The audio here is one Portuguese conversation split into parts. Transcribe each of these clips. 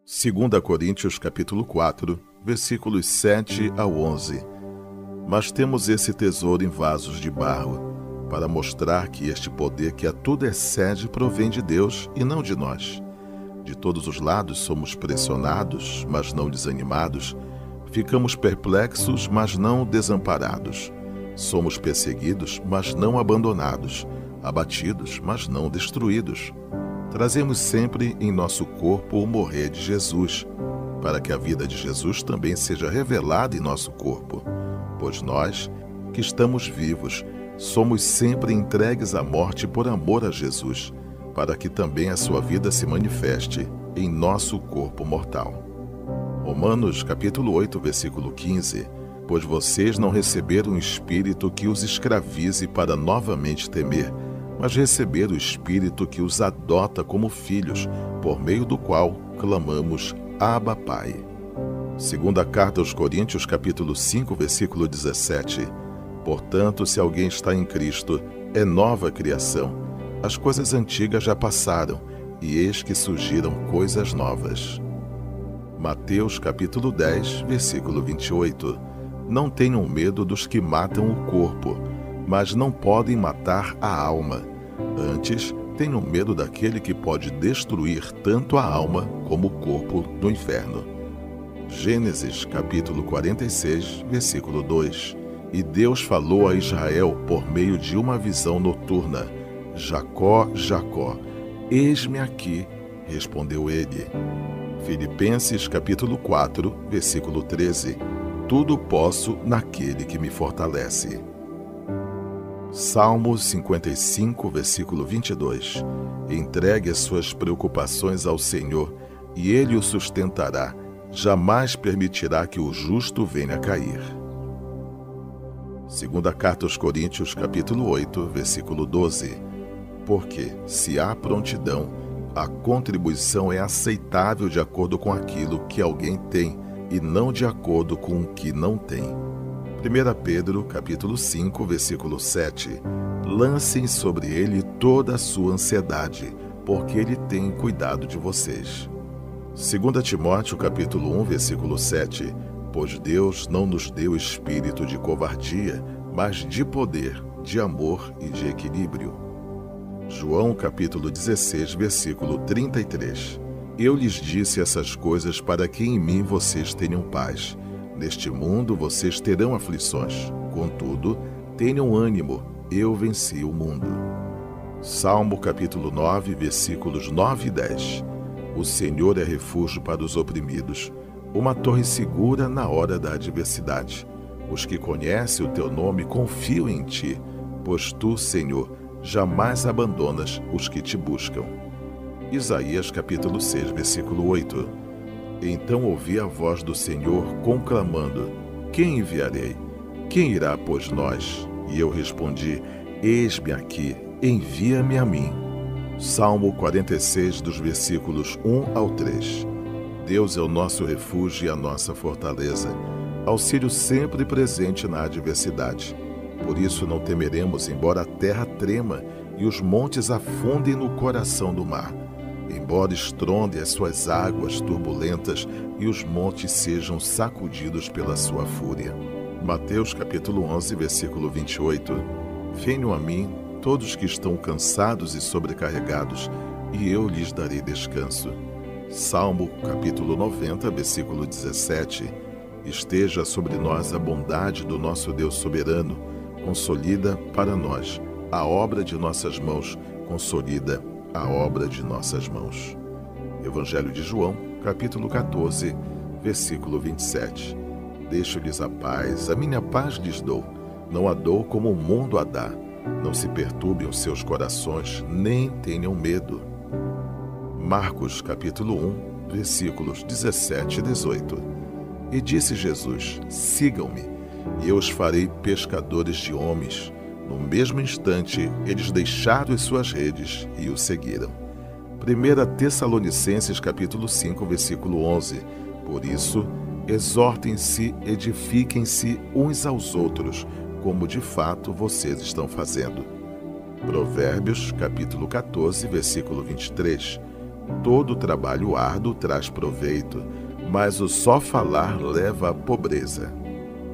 2 Coríntios capítulo 4, versículos 7 ao 11. Mas temos esse tesouro em vasos de barro, para mostrar que este poder que a tudo excede provém de Deus e não de nós. De todos os lados somos pressionados, mas não desanimados. Ficamos perplexos, mas não desamparados. Somos perseguidos, mas não abandonados. Abatidos, mas não destruídos. Trazemos sempre em nosso corpo o morrer de Jesus, para que a vida de Jesus também seja revelada em nosso corpo. Pois nós, que estamos vivos, somos sempre entregues à morte por amor a Jesus, para que também a sua vida se manifeste em nosso corpo mortal. Romanos capítulo 8, versículo 15. Pois vocês não receberam um espírito que os escravize para novamente temer, mas receberam o Espírito que os adota como filhos, por meio do qual clamamos Abba, Pai. Segunda carta aos Coríntios, capítulo 5, versículo 17. Portanto, se alguém está em Cristo, é nova criação. As coisas antigas já passaram, e eis que surgiram coisas novas. Mateus, capítulo 10, versículo 28. Não tenham medo dos que matam o corpo, mas não podem matar a alma. Antes, tenham medo daquele que pode destruir tanto a alma como o corpo no inferno. Gênesis, capítulo 46, versículo 2. E Deus falou a Israel por meio de uma visão noturna: Jacó, Jacó, eis-me aqui, respondeu ele. Filipenses, capítulo 4, versículo 13. Tudo posso naquele que me fortalece. Salmo 55, versículo 22. Entregue as suas preocupações ao Senhor, e Ele o sustentará. Jamais permitirá que o justo venha a cair. Segunda carta aos Coríntios, capítulo 8, versículo 12. Porque, se há prontidão, a contribuição é aceitável de acordo com aquilo que alguém tem, e não de acordo com o que não tem. 1 Pedro, capítulo 5, versículo 7. Lancem sobre ele toda a sua ansiedade, porque ele tem cuidado de vocês. 2 Timóteo, capítulo 1, versículo 7. Pois Deus não nos deu espírito de covardia, mas de poder, de amor e de equilíbrio. João, capítulo 16, versículo 33. Eu lhes disse essas coisas para que em mim vocês tenham paz. Neste mundo vocês terão aflições, contudo, tenham ânimo, eu venci o mundo. Salmo capítulo 9, versículos 9 e 10. O Senhor é refúgio para os oprimidos, uma torre segura na hora da adversidade. Os que conhecem o teu nome confiam em ti, pois tu, Senhor, jamais abandonas os que te buscam. Isaías capítulo 6, versículo 8. Então ouvi a voz do Senhor conclamando: Quem enviarei? Quem irá após nós? E eu respondi: Eis-me aqui, envia-me a mim. Salmo 46, dos versículos 1 ao 3. Deus é o nosso refúgio e a nossa fortaleza, auxílio sempre presente na adversidade. Por isso não temeremos, embora a terra trema e os montes afundem no coração do mar. Embora estronde as suas águas turbulentas e os montes sejam sacudidos pela sua fúria. Mateus capítulo 11, versículo 28. Venham a mim todos que estão cansados e sobrecarregados, e eu lhes darei descanso. Salmo capítulo 90, versículo 17. Esteja sobre nós a bondade do nosso Deus soberano, consolida para nós a obra de nossas mãos, consolida a obra de nossas mãos. Evangelho de João, capítulo 14, versículo 27. Deixo-lhes a paz, a minha paz lhes dou, não a dou como o mundo a dá. Não se perturbem os seus corações, nem tenham medo. Marcos, capítulo 1, versículos 17 e 18. E disse Jesus: Sigam-me, e eu os farei pescadores de homens. No mesmo instante, eles deixaram as suas redes e o seguiram. 1 Tessalonicenses, capítulo 5, versículo 11. Por isso, exortem-se, edifiquem-se uns aos outros, como de fato vocês estão fazendo. Provérbios, capítulo 14, versículo 23. Todo trabalho árduo traz proveito, mas o só falar leva à pobreza.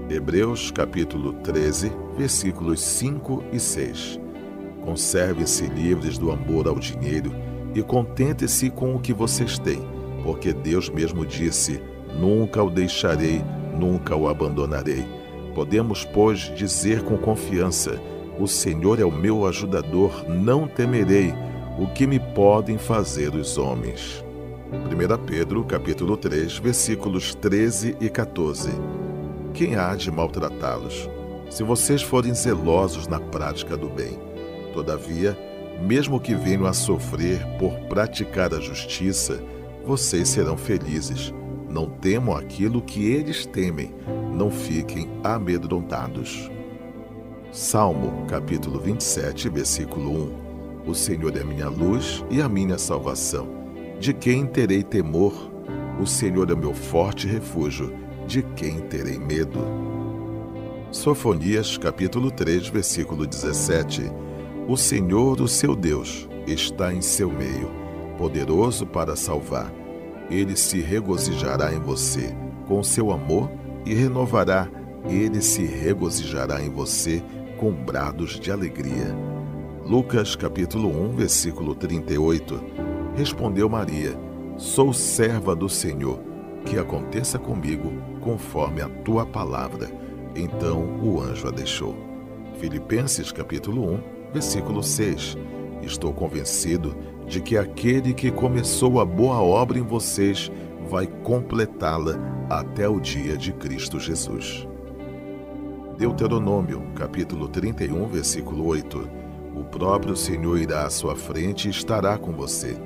Hebreus capítulo 13, versículos 5 e 6. Conservem-se livres do amor ao dinheiro e contentem-se com o que vocês têm, porque Deus mesmo disse: nunca o deixarei, nunca o abandonarei. Podemos, pois, dizer com confiança: o Senhor é o meu ajudador, não temerei o que me podem fazer os homens. 1 Pedro capítulo 3, versículos 13 e 14. Quem há de maltratá-los, se vocês forem zelosos na prática do bem? Todavia, mesmo que venham a sofrer por praticar a justiça, vocês serão felizes. Não temam aquilo que eles temem, não fiquem amedrontados. Salmo capítulo 27, versículo 1. O Senhor é minha luz e a minha salvação. De quem terei temor? O Senhor é meu forte refúgio. De quem terei medo? Sofonias capítulo 3, versículo 17. O Senhor, o seu Deus, está em seu meio, poderoso para salvar. Ele se regozijará em você com seu amor e renovará. Ele se regozijará em você com brados de alegria. Lucas capítulo 1, versículo 38. Respondeu Maria: sou serva do Senhor, que aconteça comigo conforme a tua palavra. Então o anjo a deixou. Filipenses capítulo 1, versículo 6. Estou convencido de que aquele que começou a boa obra em vocês vai completá-la até o dia de Cristo Jesus. Deuteronômio capítulo 31, versículo 8. O próprio Senhor irá à sua frente e estará com você.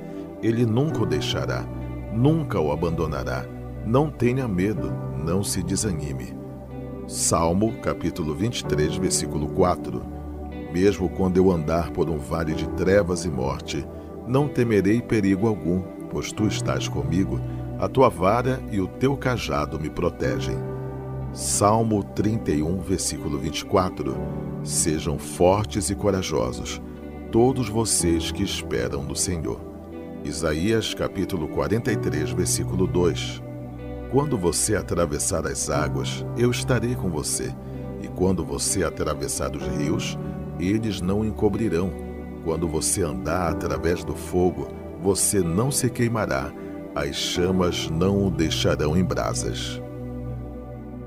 Ele nunca o deixará, nunca o abandonará. Não tenha medo, não se desanime. Salmo capítulo 23, versículo 4. Mesmo quando eu andar por um vale de trevas e morte, não temerei perigo algum, pois tu estás comigo, a tua vara e o teu cajado me protegem. Salmo 31, versículo 24. Sejam fortes e corajosos, todos vocês que esperam no Senhor. Isaías capítulo 43, versículo 2. Quando você atravessar as águas, eu estarei com você, e quando você atravessar os rios, eles não o encobrirão. Quando você andar através do fogo, você não se queimará, as chamas não o deixarão em brasas.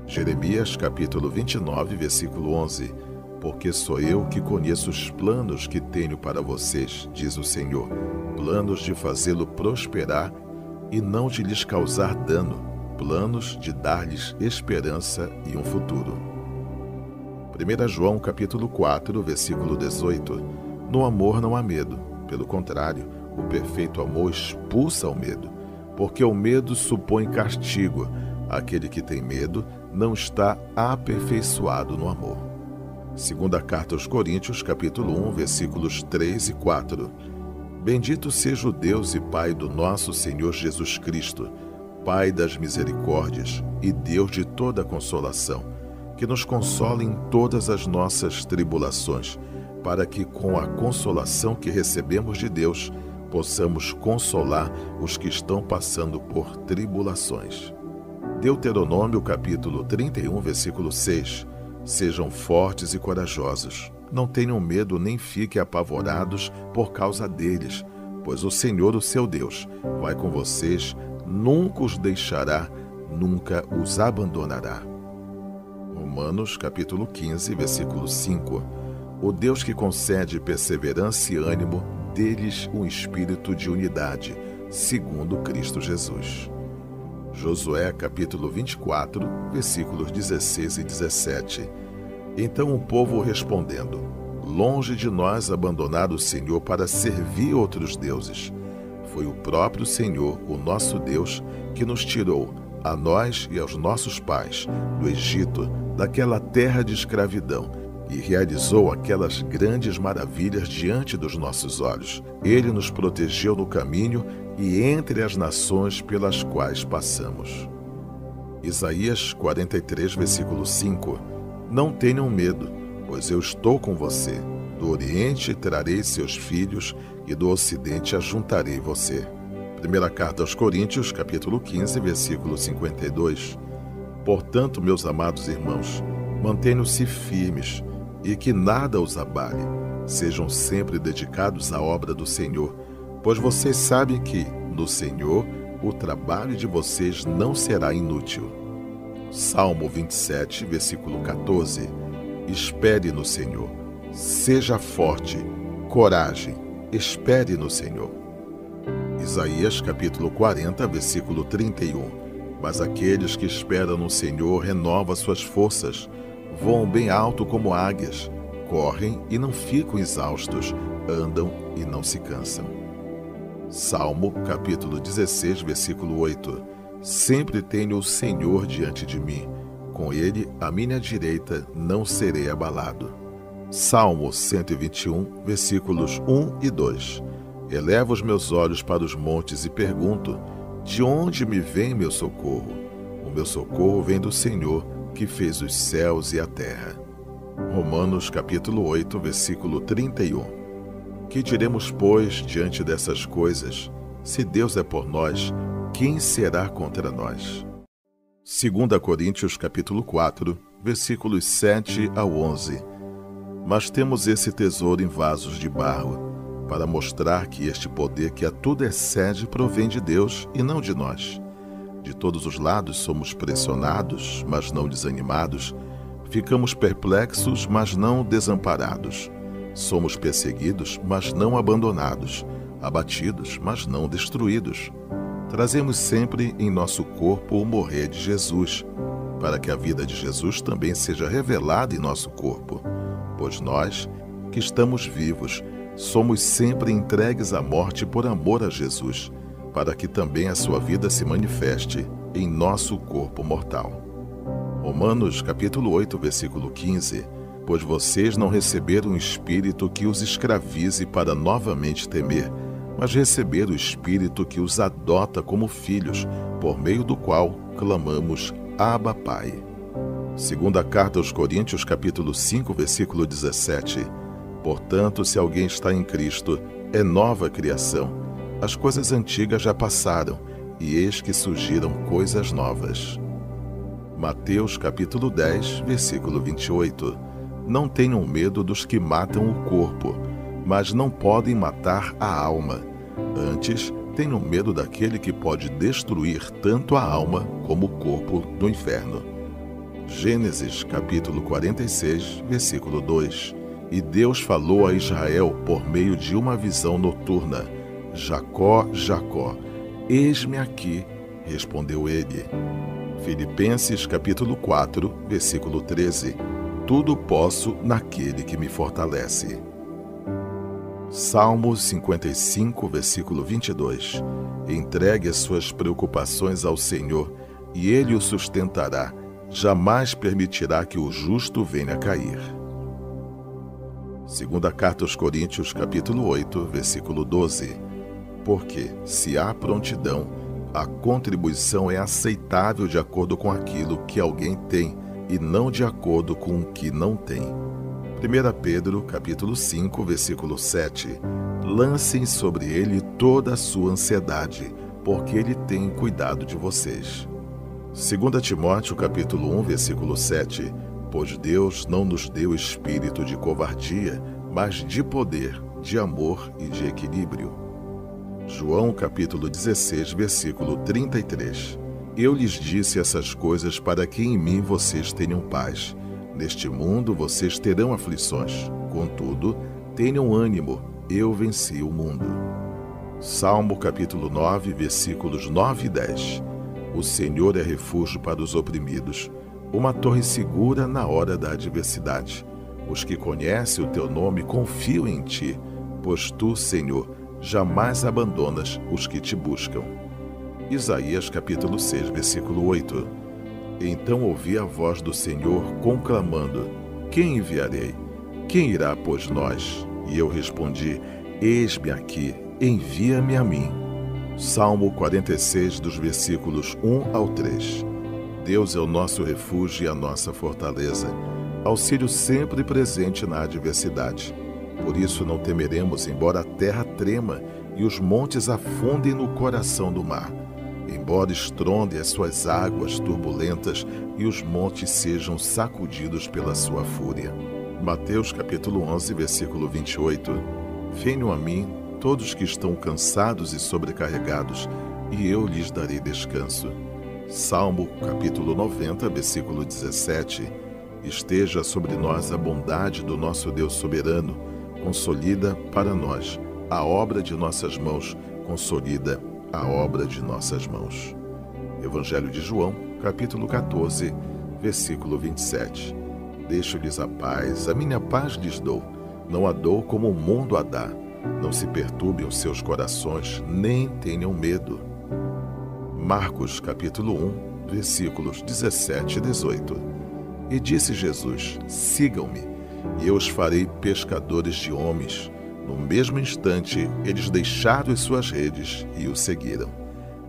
Jeremias capítulo 29, versículo 11. Porque sou eu que conheço os planos que tenho para vocês, diz o Senhor, planos de fazê-lo prosperar e não de lhes causar dano, planos de dar-lhes esperança e um futuro. 1 João capítulo 4, versículo 18. No amor não há medo, pelo contrário, o perfeito amor expulsa o medo, porque o medo supõe castigo. Aquele que tem medo não está aperfeiçoado no amor. Segunda carta aos Coríntios, capítulo 1, versículos 3 e 4. Bendito seja o Deus e Pai do nosso Senhor Jesus Cristo, Pai das misericórdias e Deus de toda consolação, que nos consola em todas as nossas tribulações, para que com a consolação que recebemos de Deus, possamos consolar os que estão passando por tribulações. Deuteronômio capítulo 31, versículo 6. Sejam fortes e corajosos, não tenham medo nem fiquem apavorados por causa deles, pois o Senhor, o seu Deus, vai com vocês, nunca os deixará, nunca os abandonará. Romanos capítulo 15, versículo 5. O Deus que concede perseverança e ânimo, dê-lhes um espírito de unidade, segundo Cristo Jesus. Josué capítulo 24, versículos 16 e 17. Então o povo respondendo: longe de nós abandonar o Senhor para servir outros deuses. Foi o próprio Senhor, o nosso Deus, que nos tirou, a nós e aos nossos pais, do Egito, daquela terra de escravidão, e realizou aquelas grandes maravilhas diante dos nossos olhos. Ele nos protegeu no caminho e entre as nações pelas quais passamos. Isaías 43, versículo 5. Não tenham medo, pois eu estou com você. Do Oriente trarei seus filhos e do Ocidente ajuntarei você. Primeira carta aos Coríntios, capítulo 15, versículo 52. Portanto, meus amados irmãos, mantenham-se firmes e que nada os abale. Sejam sempre dedicados à obra do Senhor, pois vocês sabem que, no Senhor, o trabalho de vocês não será inútil. Salmo 27, versículo 14. Espere no Senhor. Seja forte, coragem, espere no Senhor. Isaías capítulo 40, versículo 31. Mas aqueles que esperam no Senhor renovam suas forças, voam bem alto como águias, correm e não ficam exaustos, andam e não se cansam. Salmo capítulo 16, versículo 8. Sempre tenho o Senhor diante de mim, com Ele à minha direita não serei abalado. Salmo 121, versículos 1 e 2. Elevo os meus olhos para os montes e pergunto, de onde me vem meu socorro? O meu socorro vem do Senhor, que fez os céus e a terra. Romanos capítulo 8, versículo 31. Que diremos, pois, diante dessas coisas? Se Deus é por nós, quem será contra nós? 2 Coríntios capítulo 4, versículos 7 ao 11. Mas temos esse tesouro em vasos de barro, para mostrar que este poder que a tudo excede provém de Deus e não de nós. De todos os lados somos pressionados, mas não desanimados. Ficamos perplexos, mas não desamparados. Somos perseguidos, mas não abandonados. Abatidos, mas não destruídos. Trazemos sempre em nosso corpo o morrer de Jesus, para que a vida de Jesus também seja revelada em nosso corpo. Pois nós, que estamos vivos, somos sempre entregues à morte por amor a Jesus, para que também a sua vida se manifeste em nosso corpo mortal. Romanos capítulo 8, versículo 15. Pois vocês não receberam um espírito que os escravize para novamente temer, mas receberam o espírito que os adota como filhos, por meio do qual clamamos, Abba, Pai. Segunda carta aos Coríntios, capítulo 5, versículo 17. Portanto, se alguém está em Cristo, é nova criação. As coisas antigas já passaram, e eis que surgiram coisas novas. Mateus capítulo 10, versículo 28. Não tenham medo dos que matam o corpo, mas não podem matar a alma. Antes, tenham medo daquele que pode destruir tanto a alma como o corpo no inferno. Gênesis capítulo 46, versículo 2. E Deus falou a Israel por meio de uma visão noturna. Jacó, Jacó. Eis-me aqui, respondeu ele. Filipenses capítulo 4, versículo 13. Tudo posso naquele que me fortalece. Salmo 55, versículo 22. Entregue as suas preocupações ao Senhor, e Ele o sustentará. Jamais permitirá que o justo venha a cair. Segunda carta aos Coríntios, capítulo 8, versículo 12. Porque, se há prontidão, a contribuição é aceitável de acordo com aquilo que alguém tem e não de acordo com o que não tem. 1 Pedro, capítulo 5, versículo 7. Lancem sobre ele toda a sua ansiedade, porque ele tem cuidado de vocês. 2 Timóteo, capítulo 1, versículo 7. Pois Deus não nos deu espírito de covardia, mas de poder, de amor e de equilíbrio. João capítulo 16, versículo 33. Eu lhes disse essas coisas para que em mim vocês tenham paz. Neste mundo vocês terão aflições. Contudo, tenham ânimo, eu venci o mundo. Salmo capítulo 9, versículos 9 e 10. O Senhor é refúgio para os oprimidos, uma torre segura na hora da adversidade. Os que conhecem o teu nome confiam em ti, pois tu, Senhor, jamais abandonas os que te buscam. Isaías capítulo 6, versículo 8. Então ouvi a voz do Senhor conclamando, quem enviarei? Quem irá após nós? E eu respondi, eis-me aqui, envia-me a mim. Salmo 46, dos versículos 1 ao 3. Deus é o nosso refúgio e a nossa fortaleza, auxílio sempre presente na adversidade. Por isso não temeremos, embora a terra trema e os montes afundem no coração do mar. Embora estrondem as suas águas turbulentas e os montes sejam sacudidos pela sua fúria. Mateus capítulo 11, versículo 28. Venham a mim todos que estão cansados e sobrecarregados, e eu lhes darei descanso. Salmo capítulo 90, versículo 17. Esteja sobre nós a bondade do nosso Deus soberano, consolida para nós a obra de nossas mãos, consolida a obra de nossas mãos. Evangelho de João, capítulo 14, versículo 27. Deixo-lhes a minha paz lhes dou, não a dou como o mundo a dá. Não se perturbem os seus corações, nem tenham medo. Marcos, capítulo 1, versículos 17 e 18. E disse Jesus: sigam-me, e eu os farei pescadores de homens. No mesmo instante, eles deixaram as suas redes e o seguiram.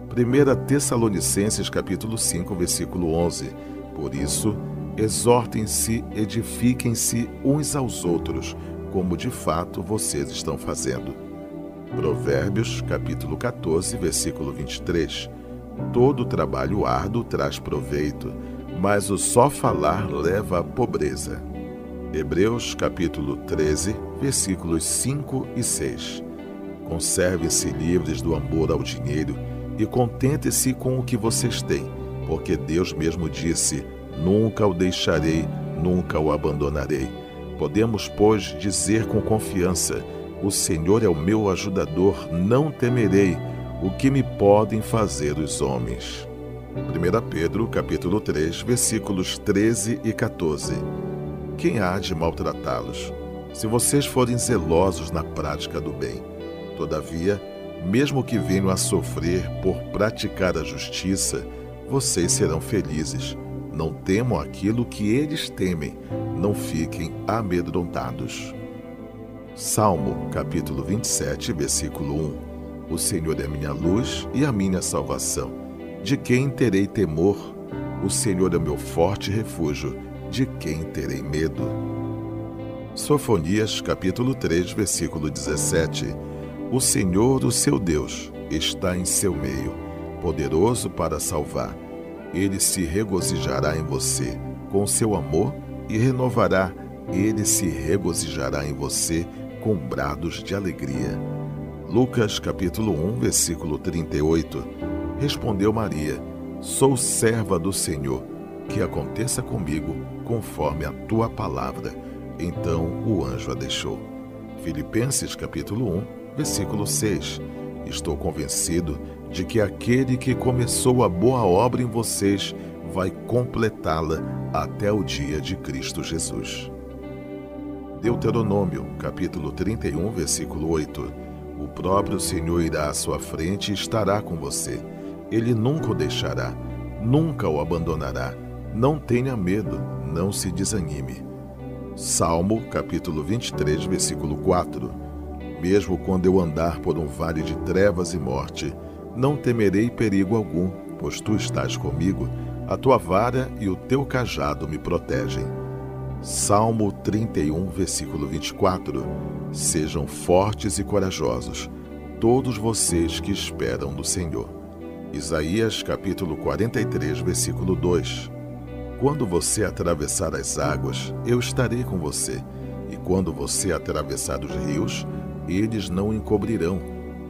1 Tessalonicenses, capítulo 5, versículo 11. Por isso, exortem-se, edifiquem-se uns aos outros, como de fato vocês estão fazendo. Provérbios, capítulo 14, versículo 23. Todo trabalho árduo traz proveito, mas o só falar leva à pobreza. Hebreus, capítulo 13, versículos 5 e 6. Conservem-se livres do amor ao dinheiro e contentem-se com o que vocês têm, porque Deus mesmo disse: nunca o deixarei, nunca o abandonarei. Podemos, pois, dizer com confiança: o Senhor é o meu ajudador, não temerei. O que me podem fazer os homens? 1 Pedro, capítulo 3, versículos 13 e 14. Quem há de maltratá-los, se vocês forem zelosos na prática do bem? Todavia, mesmo que venham a sofrer por praticar a justiça, vocês serão felizes. Não temam aquilo que eles temem, não fiquem amedrontados. Salmo, capítulo 27, versículo 1. O Senhor é minha luz e a minha salvação. De quem terei temor? O Senhor é o meu forte refúgio. De quem terei medo? Sofonias, capítulo 3, versículo 17. O Senhor, o seu Deus, está em seu meio, poderoso para salvar. Ele se regozijará em você com seu amor e renovará. Ele se regozijará em você com brados de alegria. Lucas, capítulo 1, versículo 38. Respondeu Maria: sou serva do Senhor, que aconteça comigo conforme a tua palavra. Então o anjo a deixou. Filipenses, capítulo 1, versículo 6. Estou convencido de que aquele que começou a boa obra em vocês vai completá-la até o dia de Cristo Jesus. Deuteronômio, capítulo 31, versículo 8. O próprio Senhor irá à sua frente e estará com você. Ele nunca o deixará, nunca o abandonará. Não tenha medo, não se desanime. Salmo, capítulo 23, versículo 4. Mesmo quando eu andar por um vale de trevas e morte, não temerei perigo algum, pois tu estás comigo, a tua vara e o teu cajado me protegem. Salmo 31, versículo 24. Sejam fortes e corajosos, todos vocês que esperam do Senhor. Isaías, capítulo 43, versículo 2. Quando você atravessar as águas, eu estarei com você, e quando você atravessar os rios, eles não o encobrirão.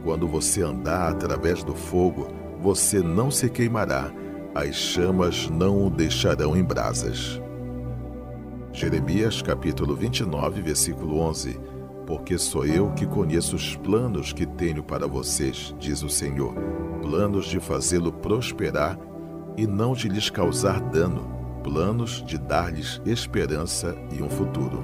Quando você andar através do fogo, você não se queimará, as chamas não o deixarão em brasas. Jeremias, capítulo 29, versículo 11. Porque sou eu que conheço os planos que tenho para vocês, diz o Senhor, planos de fazê-lo prosperar e não de lhes causar dano, planos de dar-lhes esperança e um futuro.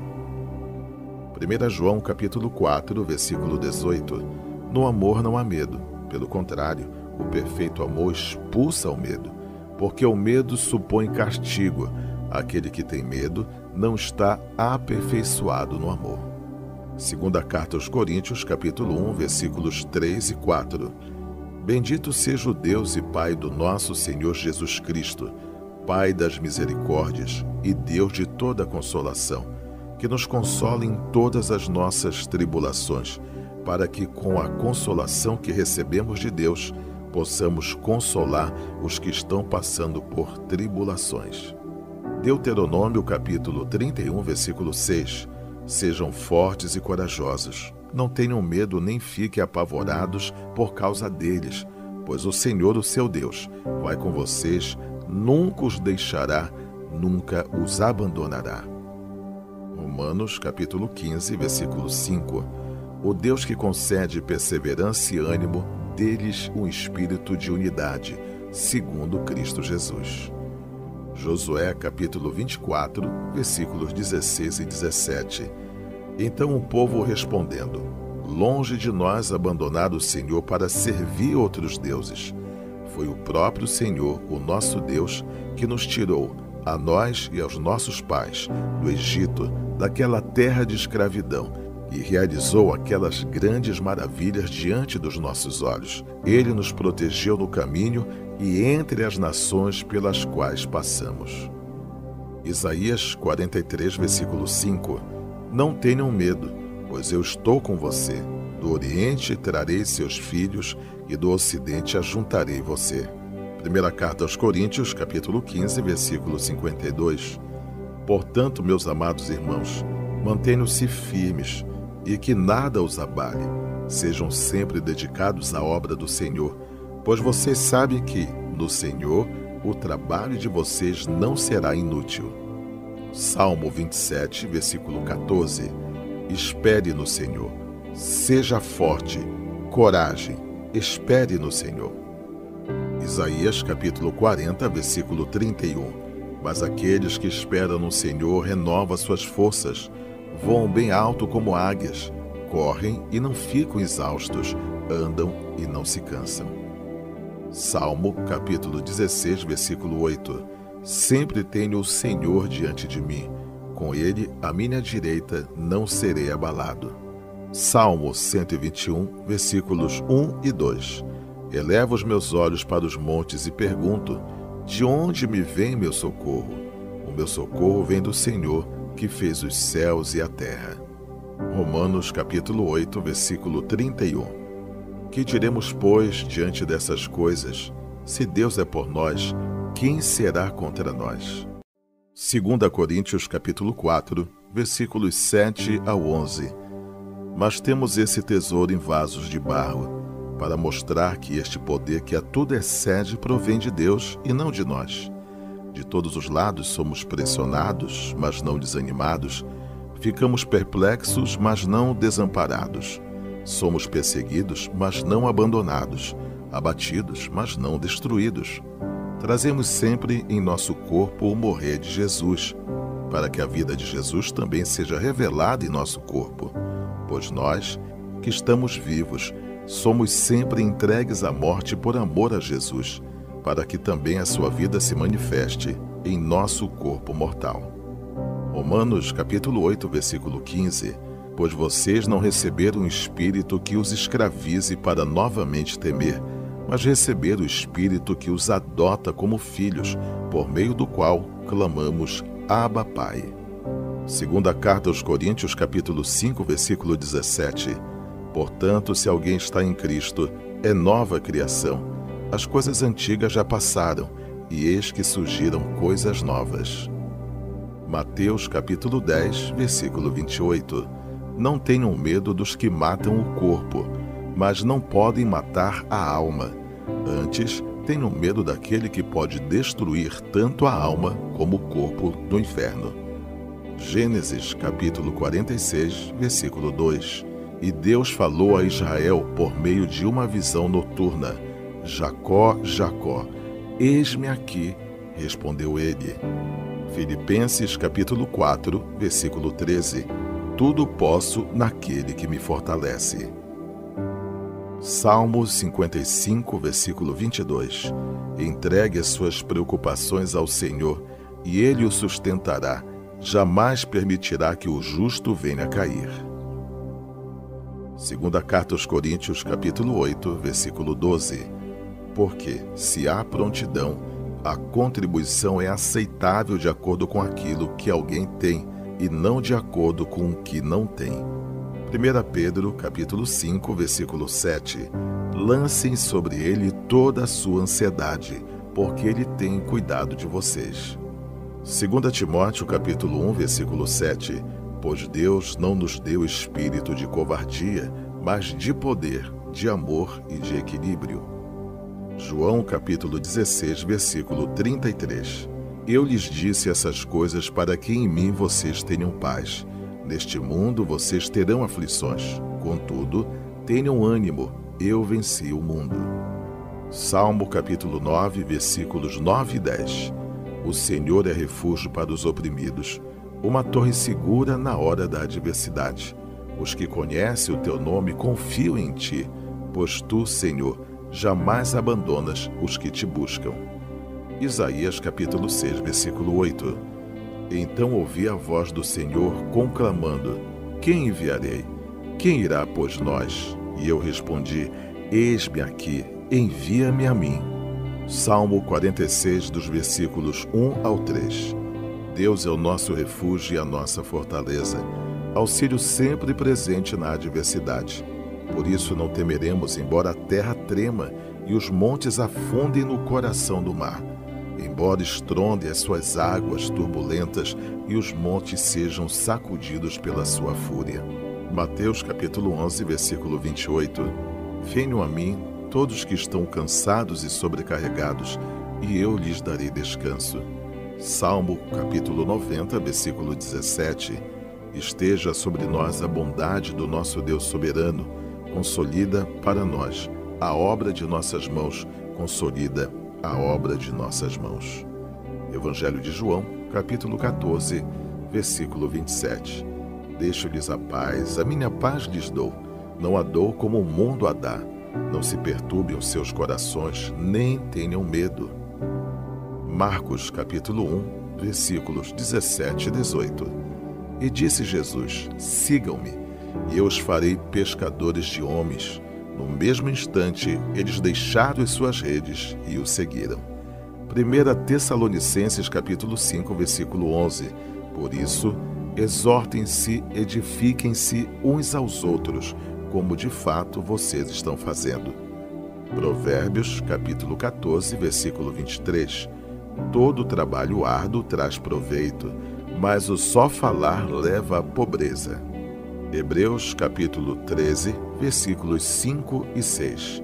1 João, capítulo 4, versículo 18. No amor não há medo, pelo contrário, o perfeito amor expulsa o medo, porque o medo supõe castigo. Aquele que tem medo não está aperfeiçoado no amor. Segunda carta aos Coríntios, capítulo 1, versículos 3 e 4. Bendito seja o Deus e Pai do nosso Senhor Jesus Cristo, Pai das misericórdias e Deus de toda consolação, que nos consola em todas as nossas tribulações, para que com a consolação que recebemos de Deus, possamos consolar os que estão passando por tribulações. Deuteronômio capítulo 31, versículo 6. Sejam fortes e corajosos. Não tenham medo nem fiquem apavorados por causa deles, pois o Senhor, o seu Deus, vai com vocês, nunca os deixará, nunca os abandonará. Romanos capítulo 15, versículo 5. O Deus que concede perseverança e ânimo, dê-lhes um espírito de unidade, segundo Cristo Jesus. Josué capítulo 24, versículos 16 e 17. Então o povo respondendo: longe de nós abandonar o Senhor para servir outros deuses. Foi o próprio Senhor, o nosso Deus, que nos tirou, a nós e aos nossos pais, do Egito, daquela terra de escravidão, e realizou aquelas grandes maravilhas diante dos nossos olhos. Ele nos protegeu no caminho e entre as nações pelas quais passamos. Isaías 43, versículo 5. Não tenham medo, pois eu estou com você. Do Oriente trarei seus filhos e do Ocidente ajuntarei você. Primeira carta aos Coríntios, capítulo 15, versículo 52. Portanto, meus amados irmãos, mantenham-se firmes e que nada os abale. Sejam sempre dedicados à obra do Senhor, pois vocês sabem que, no Senhor, o trabalho de vocês não será inútil. Salmo 27, versículo 14. Espere no Senhor. Seja forte, coragem, espere no Senhor. Isaías capítulo 40, versículo 31. Mas aqueles que esperam no Senhor renovam suas forças, voam bem alto como águias, correm e não ficam exaustos, andam e não se cansam. Salmo capítulo 16, versículo 8. Sempre tenho o Senhor diante de mim, com ele à minha direita não serei abalado. Salmo 121, versículos 1 e 2. Elevo os meus olhos para os montes e pergunto: de onde me vem meu socorro? O meu socorro vem do Senhor, que fez os céus e a terra. Romanos capítulo 8, versículo 31. Que diremos, pois, diante dessas coisas? Se Deus é por nós, quem será contra nós? 2 Coríntios capítulo 4, versículos 7 ao 11. Mas temos esse tesouro em vasos de barro, para mostrar que este poder que a tudo excede provém de Deus e não de nós. De todos os lados somos pressionados, mas não desanimados. Ficamos perplexos, mas não desamparados. Somos perseguidos, mas não abandonados. Abatidos, mas não destruídos. Trazemos sempre em nosso corpo o morrer de Jesus, para que a vida de Jesus também seja revelada em nosso corpo. Pois nós, que estamos vivos, somos sempre entregues à morte por amor a Jesus, para que também a sua vida se manifeste em nosso corpo mortal. Romanos capítulo 8, versículo 15. Pois vocês não receberam um espírito que os escravize para novamente temer, mas receberam o espírito que os adota como filhos, por meio do qual clamamos: Abba, Pai. Segunda carta aos Coríntios capítulo 5, versículo 17. Portanto, se alguém está em Cristo, é nova criação. As coisas antigas já passaram, e eis que surgiram coisas novas. Mateus capítulo 10, versículo 28. Não tenham medo dos que matam o corpo, mas não podem matar a alma. Antes, tenham medo daquele que pode destruir tanto a alma como o corpo no inferno. Gênesis capítulo 46, versículo 2. E Deus falou a Israel por meio de uma visão noturna: Jacó, Jacó. Eis-me aqui, respondeu ele. Filipenses capítulo 4, versículo 13. Tudo posso naquele que me fortalece. Salmo 55, versículo 22. Entregue as suas preocupações ao Senhor, e Ele o sustentará. Jamais permitirá que o justo venha a cair. Segunda carta aos Coríntios, capítulo 8, versículo 12. Porque, se há prontidão, a contribuição é aceitável de acordo com aquilo que alguém tem, e não de acordo com o que não tem. 1 Pedro, capítulo 5, versículo 7. Lancem sobre ele toda a sua ansiedade, porque ele tem cuidado de vocês. 2 Timóteo, capítulo 1, versículo 7. Pois Deus não nos deu espírito de covardia, mas de poder, de amor e de equilíbrio. João, capítulo 16, versículo 33. Eu lhes disse essas coisas para que em mim vocês tenham paz. Neste mundo vocês terão aflições. Contudo, tenham ânimo, eu venci o mundo. Salmo capítulo 9, versículos 9 e 10. O Senhor é refúgio para os oprimidos, uma torre segura na hora da adversidade. Os que conhecem o teu nome confiam em ti, pois tu, Senhor, jamais abandonas os que te buscam. Isaías capítulo 6, versículo 8. Então ouvi a voz do Senhor conclamando: Quem enviarei? Quem irá após nós? E eu respondi: Eis-me aqui, envia-me a mim. Salmo 46, dos versículos 1 ao 3. Deus é o nosso refúgio e a nossa fortaleza, auxílio sempre presente na adversidade. Por isso não temeremos, embora a terra trema e os montes afundem no coração do mar. Embora estronde as suas águas turbulentas e os montes sejam sacudidos pela sua fúria. Mateus capítulo 11, versículo 28. Venham a mim todos que estão cansados e sobrecarregados, e eu lhes darei descanso. Salmo capítulo 90, versículo 17. Esteja sobre nós a bondade do nosso Deus soberano, consolida para nós a obra de nossas mãos, consolida a obra de nossas mãos. Evangelho de João, capítulo 14, versículo 27. Deixo-lhes a paz, a minha paz lhes dou, não a dou como o mundo a dá. Não se perturbem os seus corações, nem tenham medo. Marcos, capítulo 1, versículos 17 e 18. E disse Jesus: Sigam-me, e eu os farei pescadores de homens. No mesmo instante, eles deixaram as suas redes e o seguiram. 1 Tessalonicenses, capítulo 5, versículo 11. Por isso, exortem-se, edifiquem-se uns aos outros, como de fato vocês estão fazendo. Provérbios, capítulo 14, versículo 23. Todo trabalho árduo traz proveito, mas o só falar leva à pobreza. Hebreus capítulo 13, versículos 5 e 6.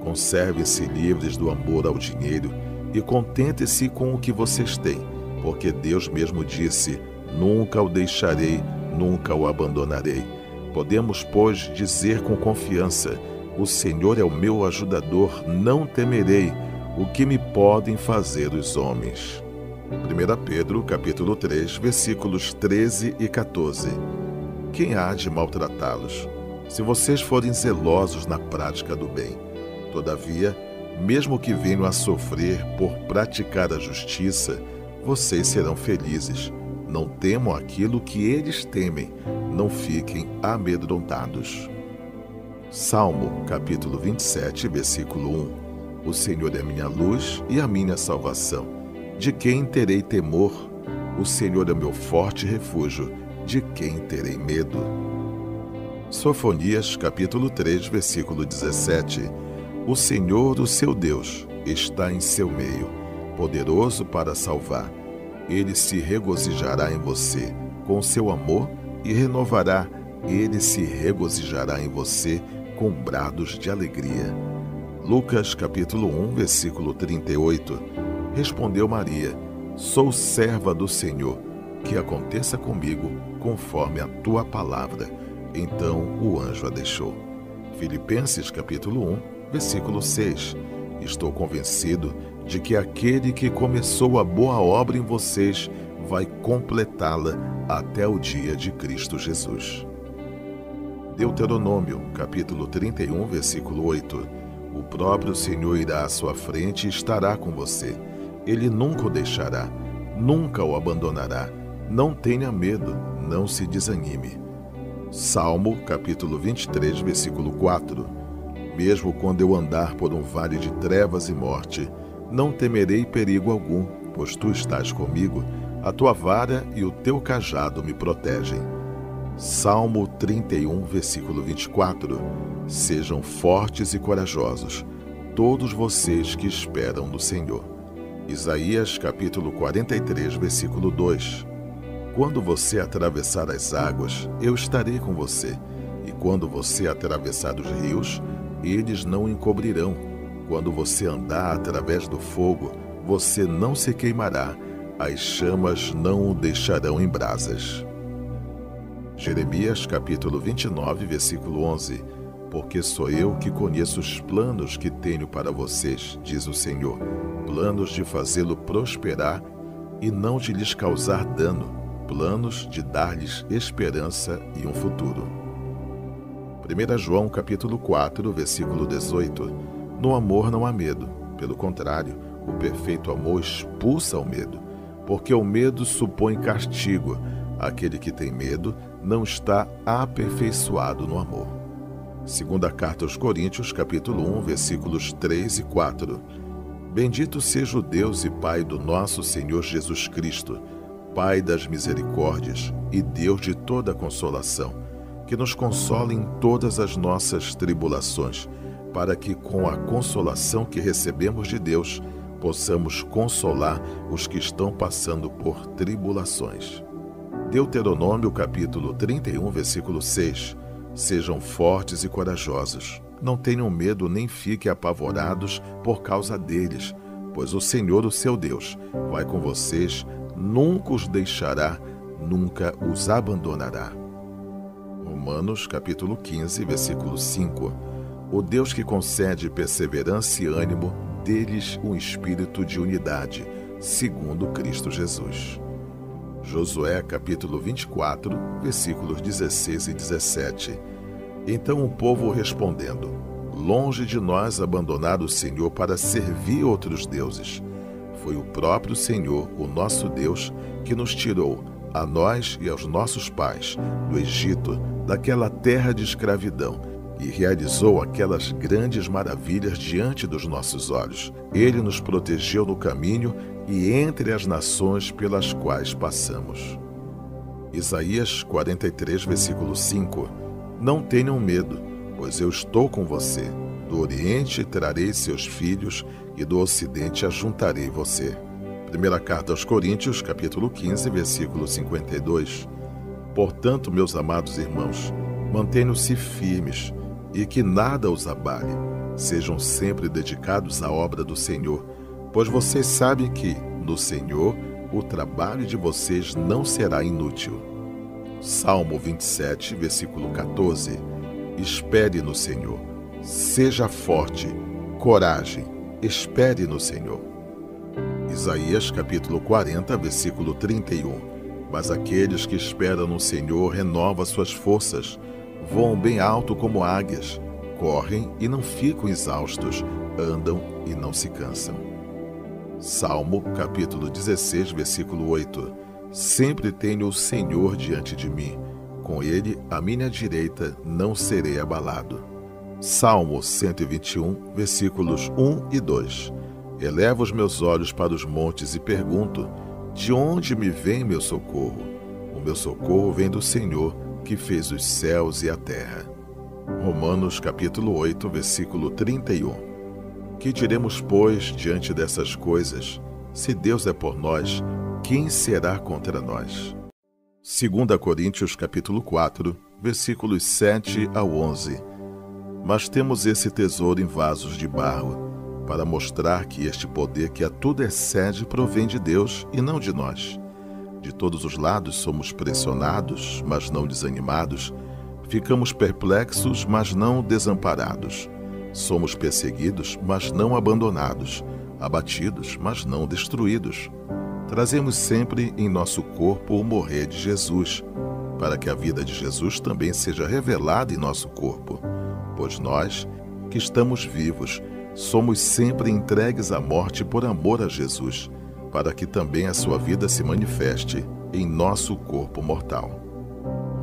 Conservem-se livres do amor ao dinheiro e contentem-se com o que vocês têm, porque Deus mesmo disse: Nunca o deixarei, nunca o abandonarei. Podemos, pois, dizer com confiança: O Senhor é o meu ajudador, não temerei. O que me podem fazer os homens? 1 Pedro capítulo 3, versículos 13 e 14. Quem há de maltratá-los, se vocês forem zelosos na prática do bem? Todavia, mesmo que venham a sofrer por praticar a justiça, vocês serão felizes. Não temam aquilo que eles temem, não fiquem amedrontados. Salmo, capítulo 27, versículo 1. O Senhor é minha luz e a minha salvação. De quem terei temor? O Senhor é meu forte refúgio. De quem terei medo? Sofonias, capítulo 3, versículo 17. O Senhor, o seu Deus, está em seu meio, poderoso para salvar. Ele se regozijará em você com seu amor e renovará. Ele se regozijará em você com brados de alegria. Lucas, capítulo 1, versículo 38. Respondeu Maria: Sou serva do Senhor, que aconteça comigo conforme a tua palavra. Então o anjo a deixou. Filipenses capítulo 1, versículo 6. Estou convencido de que aquele que começou a boa obra em vocês vai completá-la até o dia de Cristo Jesus. Deuteronômio capítulo 31, versículo 8. O próprio Senhor irá à sua frente e estará com você. Ele nunca o deixará, nunca o abandonará. Não tenha medo, não se desanime. Salmo, capítulo 23, versículo 4. Mesmo quando eu andar por um vale de trevas e morte, não temerei perigo algum, pois tu estás comigo, a tua vara e o teu cajado me protegem. Salmo 31, versículo 24. Sejam fortes e corajosos, todos vocês que esperam no Senhor. Isaías capítulo 43, versículo 2. Quando você atravessar as águas, eu estarei com você, e quando você atravessar os rios, eles não o encobrirão. Quando você andar através do fogo, você não se queimará, as chamas não o deixarão em brasas. Jeremias capítulo 29, versículo 11. Porque sou eu que conheço os planos que tenho para vocês, diz o Senhor, planos de fazê-lo prosperar e não de lhes causar dano, planos de dar-lhes esperança e um futuro. 1 João capítulo 4, versículo 18. No amor não há medo, pelo contrário, o perfeito amor expulsa o medo, porque o medo supõe castigo. Aquele que tem medo não está aperfeiçoado no amor. Segunda carta aos Coríntios, capítulo 1, versículos 3 e 4. Bendito seja o Deus e Pai do nosso Senhor Jesus Cristo, Pai das misericórdias e Deus de toda consolação, que nos consola em todas as nossas tribulações, para que com a consolação que recebemos de Deus, possamos consolar os que estão passando por tribulações. Deuteronômio capítulo 31, versículo 6. Sejam fortes e corajosos, não tenham medo nem fiquem apavorados por causa deles, pois o Senhor, o seu Deus, vai com vocês, nunca os deixará, nunca os abandonará. Romanos capítulo 15, versículo 5. O Deus que concede perseverança e ânimo, dê-lhes um espírito de unidade, segundo Cristo Jesus. Josué capítulo 24, versículos 16 e 17. Então o povo respondendo: longe de nós abandonar o Senhor para servir outros deuses. Foi o próprio Senhor, o nosso Deus, que nos tirou, a nós e aos nossos pais, do Egito, daquela terra de escravidão, e realizou aquelas grandes maravilhas diante dos nossos olhos. Ele nos protegeu no caminho e entre as nações pelas quais passamos. Isaías 43, versículo 5. Não tenham medo, pois eu estou com você. Do Oriente trarei seus filhos e do Ocidente ajuntarei você. Primeira carta aos Coríntios, capítulo 15, versículo 52. Portanto, meus amados irmãos, mantenham-se firmes e que nada os abale. Sejam sempre dedicados à obra do Senhor, pois vocês sabem que, no Senhor, o trabalho de vocês não será inútil. Salmo 27, versículo 14. Espere no Senhor. Seja forte, coragem, espere no Senhor. Isaías capítulo 40, versículo 31. Mas aqueles que esperam no Senhor renovam suas forças, voam bem alto como águias, correm e não ficam exaustos, andam e não se cansam. Salmo capítulo 16, versículo 8. Sempre tenho o Senhor diante de mim, com ele à minha direita não serei abalado. Salmo 121, versículos 1 e 2. Elevo os meus olhos para os montes e pergunto: de onde me vem meu socorro? O meu socorro vem do Senhor, que fez os céus e a terra. Romanos capítulo 8, versículo 31. Que diremos, pois, diante dessas coisas? Se Deus é por nós, quem será contra nós? 2 Coríntios capítulo 4, versículos 7 ao 11. Mas temos esse tesouro em vasos de barro, para mostrar que este poder que a tudo excede provém de Deus e não de nós. De todos os lados somos pressionados, mas não desanimados. Ficamos perplexos, mas não desamparados. Somos perseguidos, mas não abandonados. Abatidos, mas não destruídos. Trazemos sempre em nosso corpo o morrer de Jesus, para que a vida de Jesus também seja revelada em nosso corpo. Pois nós, que estamos vivos, somos sempre entregues à morte por amor a Jesus, para que também a sua vida se manifeste em nosso corpo mortal.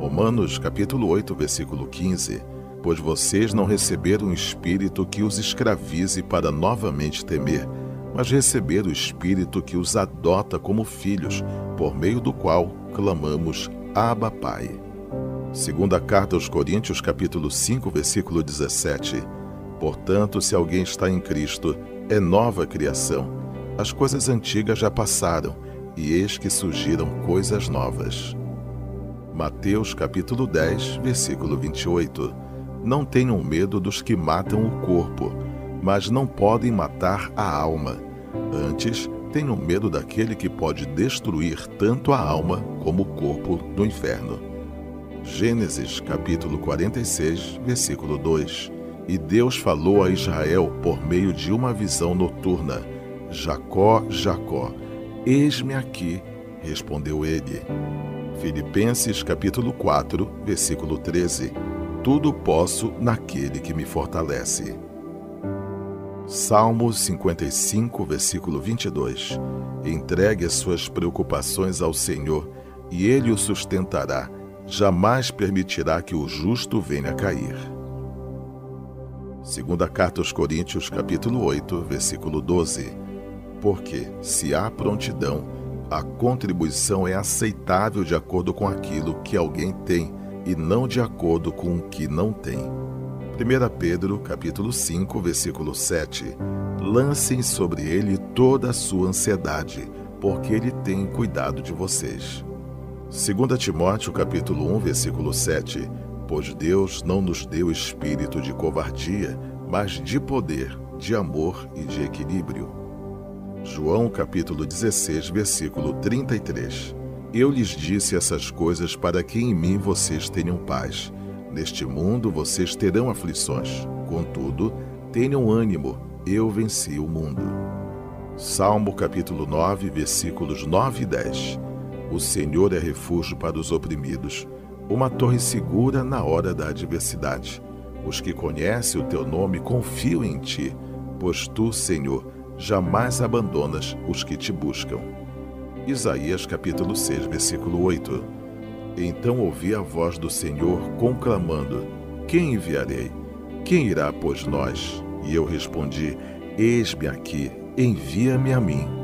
Romanos capítulo 8, versículo 15. Pois vocês não receberam um espírito que os escravize para novamente temer, mas receberam o espírito que os adota como filhos, por meio do qual clamamos: Abba, Pai. Segunda carta aos Coríntios, capítulo 5, versículo 17. Portanto, se alguém está em Cristo, é nova criação. As coisas antigas já passaram, e eis que surgiram coisas novas. Mateus, capítulo 10, versículo 28. Não tenham medo dos que matam o corpo, mas não podem matar a alma. Antes, tenham medo daquele que pode destruir tanto a alma como o corpo no inferno. Gênesis, capítulo 46, versículo 2. E Deus falou a Israel por meio de uma visão noturna: Jacó, Jacó. Eis-me aqui, respondeu ele. Filipenses, capítulo 4, versículo 13. Tudo posso naquele que me fortalece. Salmo 55, versículo 22. Entregue as suas preocupações ao Senhor, e Ele o sustentará. Jamais permitirá que o justo venha a cair. Segunda carta aos Coríntios, capítulo 8, versículo 12. Porque, se há prontidão, a contribuição é aceitável de acordo com aquilo que alguém tem, e não de acordo com o que não tem. 1 Pedro, capítulo 5, versículo 7. Lancem sobre ele toda a sua ansiedade, porque ele tem cuidado de vocês. 2 Timóteo, capítulo 1, versículo 7. Pois Deus não nos deu espírito de covardia, mas de poder, de amor e de equilíbrio. João, capítulo 16, versículo 33. Eu lhes disse essas coisas para que em mim vocês tenham paz. Neste mundo vocês terão aflições. Contudo, tenham ânimo, eu venci o mundo. Salmo, capítulo 9, versículos 9 e 10. O Senhor é refúgio para os oprimidos, uma torre segura na hora da adversidade. Os que conhecem o teu nome confiam em ti, pois tu, Senhor, jamais abandonas os que te buscam. Isaías, capítulo 6, versículo 8. Então ouvi a voz do Senhor conclamando: Quem enviarei? Quem irá após nós? E eu respondi: Eis-me aqui, envia-me a mim.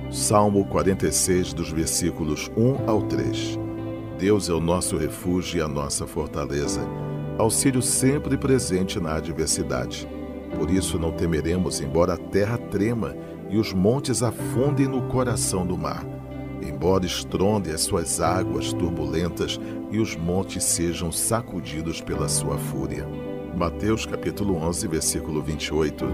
Salmo 46, dos versículos 1 ao 3. Deus é o nosso refúgio e a nossa fortaleza, auxílio sempre presente na adversidade. Por isso não temeremos, embora a terra trema e os montes afundem no coração do mar, embora estrondem as suas águas turbulentas e os montes sejam sacudidos pela sua fúria. Mateus capítulo 11, versículo 28.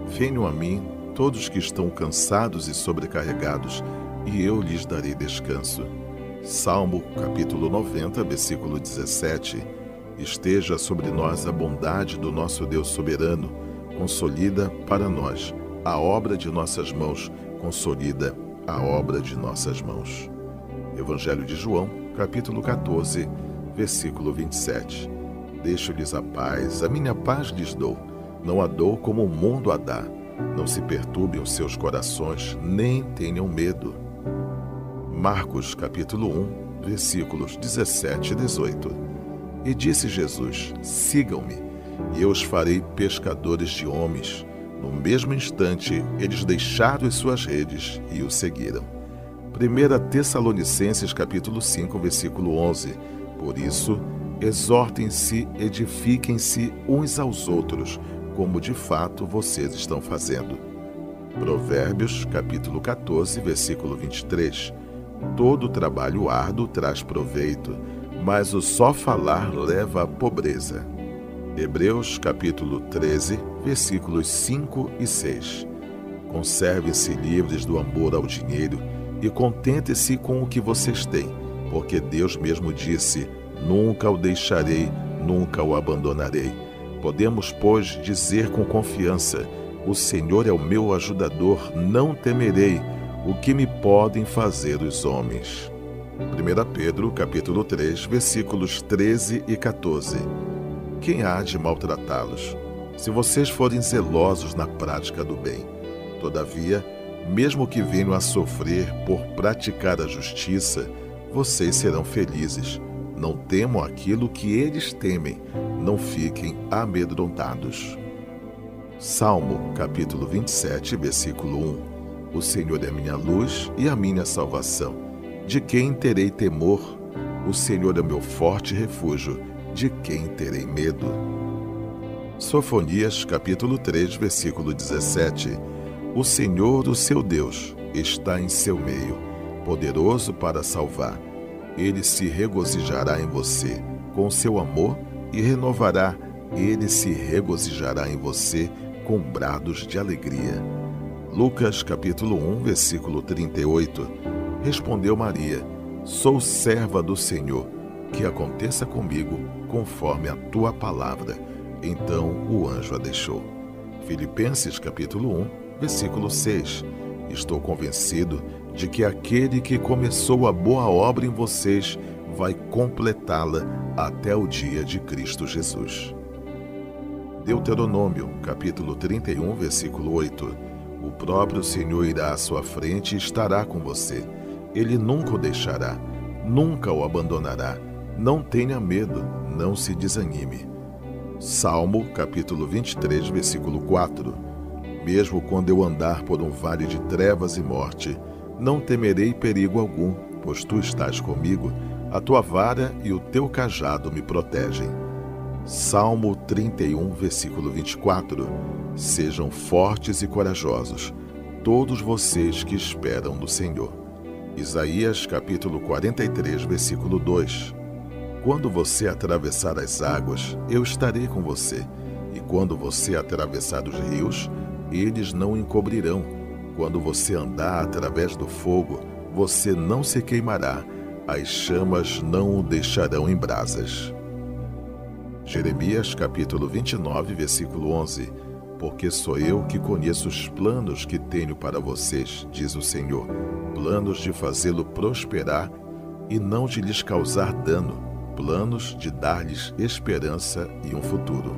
Venham a mim todos que estão cansados e sobrecarregados, e eu lhes darei descanso. Salmo capítulo 90, versículo 17. Esteja sobre nós a bondade do nosso Deus soberano, consolida para nós a obra de nossas mãos, consolida a obra de nossas mãos. Evangelho de João, capítulo 14, versículo 27. Deixo-lhes a paz, a minha paz lhes dou, não a dou como o mundo a dá. Não se perturbem os seus corações, nem tenham medo. Marcos, capítulo 1, versículos 17 e 18. E disse Jesus: Sigam-me, e eu os farei pescadores de homens. No mesmo instante, eles deixaram as suas redes e o seguiram. 1 Tessalonicenses, capítulo 5, versículo 11. Por isso, exortem-se, edifiquem-se uns aos outros, como de fato vocês estão fazendo. Provérbios, capítulo 14, versículo 23. Todo trabalho árduo traz proveito, mas o só falar leva à pobreza. Hebreus, capítulo 13, versículos 5 e 6. Conservem-se livres do amor ao dinheiro e contentem-se com o que vocês têm, porque Deus mesmo disse: Nunca o deixarei, nunca o abandonarei. Podemos, pois, dizer com confiança: O Senhor é o meu ajudador, não temerei. O que me podem fazer os homens? 1 Pedro, capítulo 3, versículos 13 e 14. Quem há de maltratá-los, se vocês forem zelosos na prática do bem? Todavia, mesmo que venham a sofrer por praticar a justiça, vocês serão felizes. Não temam aquilo que eles temem, não fiquem amedrontados. Salmo, capítulo 27, versículo 1. O Senhor é minha luz e a minha salvação. De quem terei temor? O Senhor é meu forte refúgio, de quem terei medo? Sofonias, capítulo 3, versículo 17. O Senhor, o seu Deus, está em seu meio, poderoso para salvar. Ele se regozijará em você com seu amor e renovará. Ele se regozijará em você com brados de alegria. Lucas, capítulo 1, versículo 38. Respondeu Maria: Sou serva do Senhor, que aconteça comigo conforme a tua palavra. Então o anjo a deixou. Filipenses, capítulo 1, versículo 6. Estou convencido de que aquele que começou a boa obra em vocês vai completá-la até o dia de Cristo Jesus. Deuteronômio, capítulo 31, versículo 8. O próprio Senhor irá à sua frente e estará com você. Ele nunca o deixará, nunca o abandonará. Não tenha medo, não se desanime. Salmo, capítulo 23, versículo 4. Mesmo quando eu andar por um vale de trevas e morte, não temerei perigo algum, pois tu estás comigo, a tua vara e o teu cajado me protegem. Salmo 31, versículo 24. Sejam fortes e corajosos, todos vocês que esperam no Senhor. Isaías, capítulo 43, versículo 2. Quando você atravessar as águas, eu estarei com você, e quando você atravessar os rios, eles não o encobrirão. Quando você andar através do fogo, você não se queimará, as chamas não o deixarão em brasas. Jeremias, capítulo 29, versículo 11. Porque sou eu que conheço os planos que tenho para vocês, diz o Senhor, planos de fazê-lo prosperar e não de lhes causar dano, planos de dar-lhes esperança e um futuro.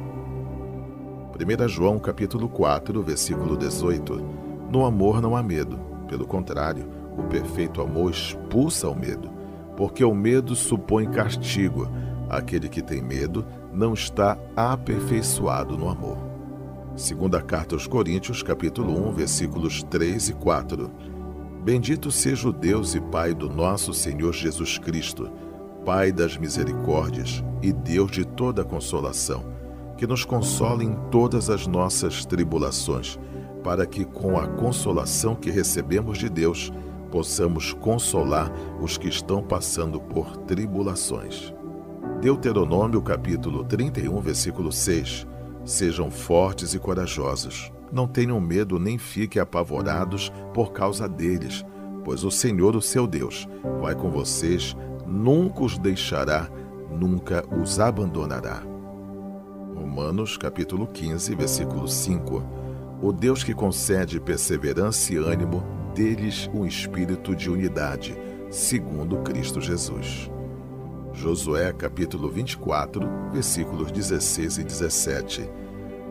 1 João, capítulo 4, versículo 18. No amor não há medo, pelo contrário, o perfeito amor expulsa o medo, porque o medo supõe castigo. Aquele que tem medo não está aperfeiçoado no amor. Segunda carta aos Coríntios, capítulo 1, versículos 3 e 4. Bendito seja o Deus e Pai do nosso Senhor Jesus Cristo, Pai das misericórdias e Deus de toda consolação, que nos console em todas as nossas tribulações, para que com a consolação que recebemos de Deus, possamos consolar os que estão passando por tribulações. Deuteronômio, capítulo 31, versículo 6. Sejam fortes e corajosos. Não tenham medo nem fiquem apavorados por causa deles, pois o Senhor, o seu Deus, vai com vocês, nunca os deixará, nunca os abandonará. Romanos, capítulo 15, versículo 5. O Deus que concede perseverança e ânimo, dê-lhes um espírito de unidade, segundo Cristo Jesus. Josué, capítulo 24, versículos 16 e 17.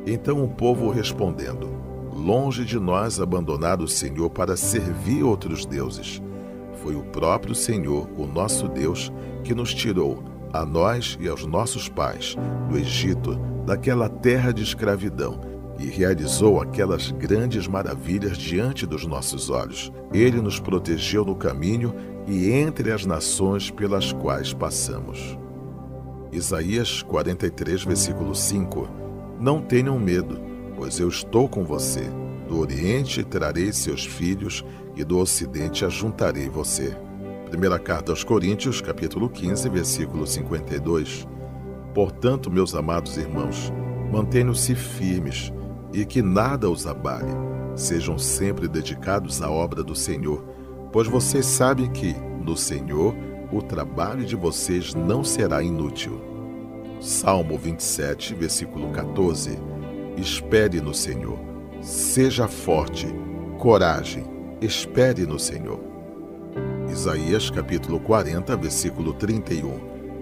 Então o povo respondendo: Longe de nós abandonar o Senhor para servir outros deuses. Foi o próprio Senhor, o nosso Deus, que nos tirou, a nós e aos nossos pais, do Egito, daquela terra de escravidão, e realizou aquelas grandes maravilhas diante dos nossos olhos. Ele nos protegeu no caminho e entre as nações pelas quais passamos. Isaías 43, versículo 5. Não tenham medo, pois eu estou com você. Do Oriente trarei seus filhos e do Ocidente ajuntarei você. Primeira carta aos Coríntios, capítulo 15, versículo 52. Portanto, meus amados irmãos, mantenham-se firmes e que nada os abale. Sejam sempre dedicados à obra do Senhor, pois vocês sabem que, no Senhor, o trabalho de vocês não será inútil. Salmo 27, versículo 14. Espere no Senhor. Seja forte, coragem, espere no Senhor. Isaías, capítulo 40, versículo 31.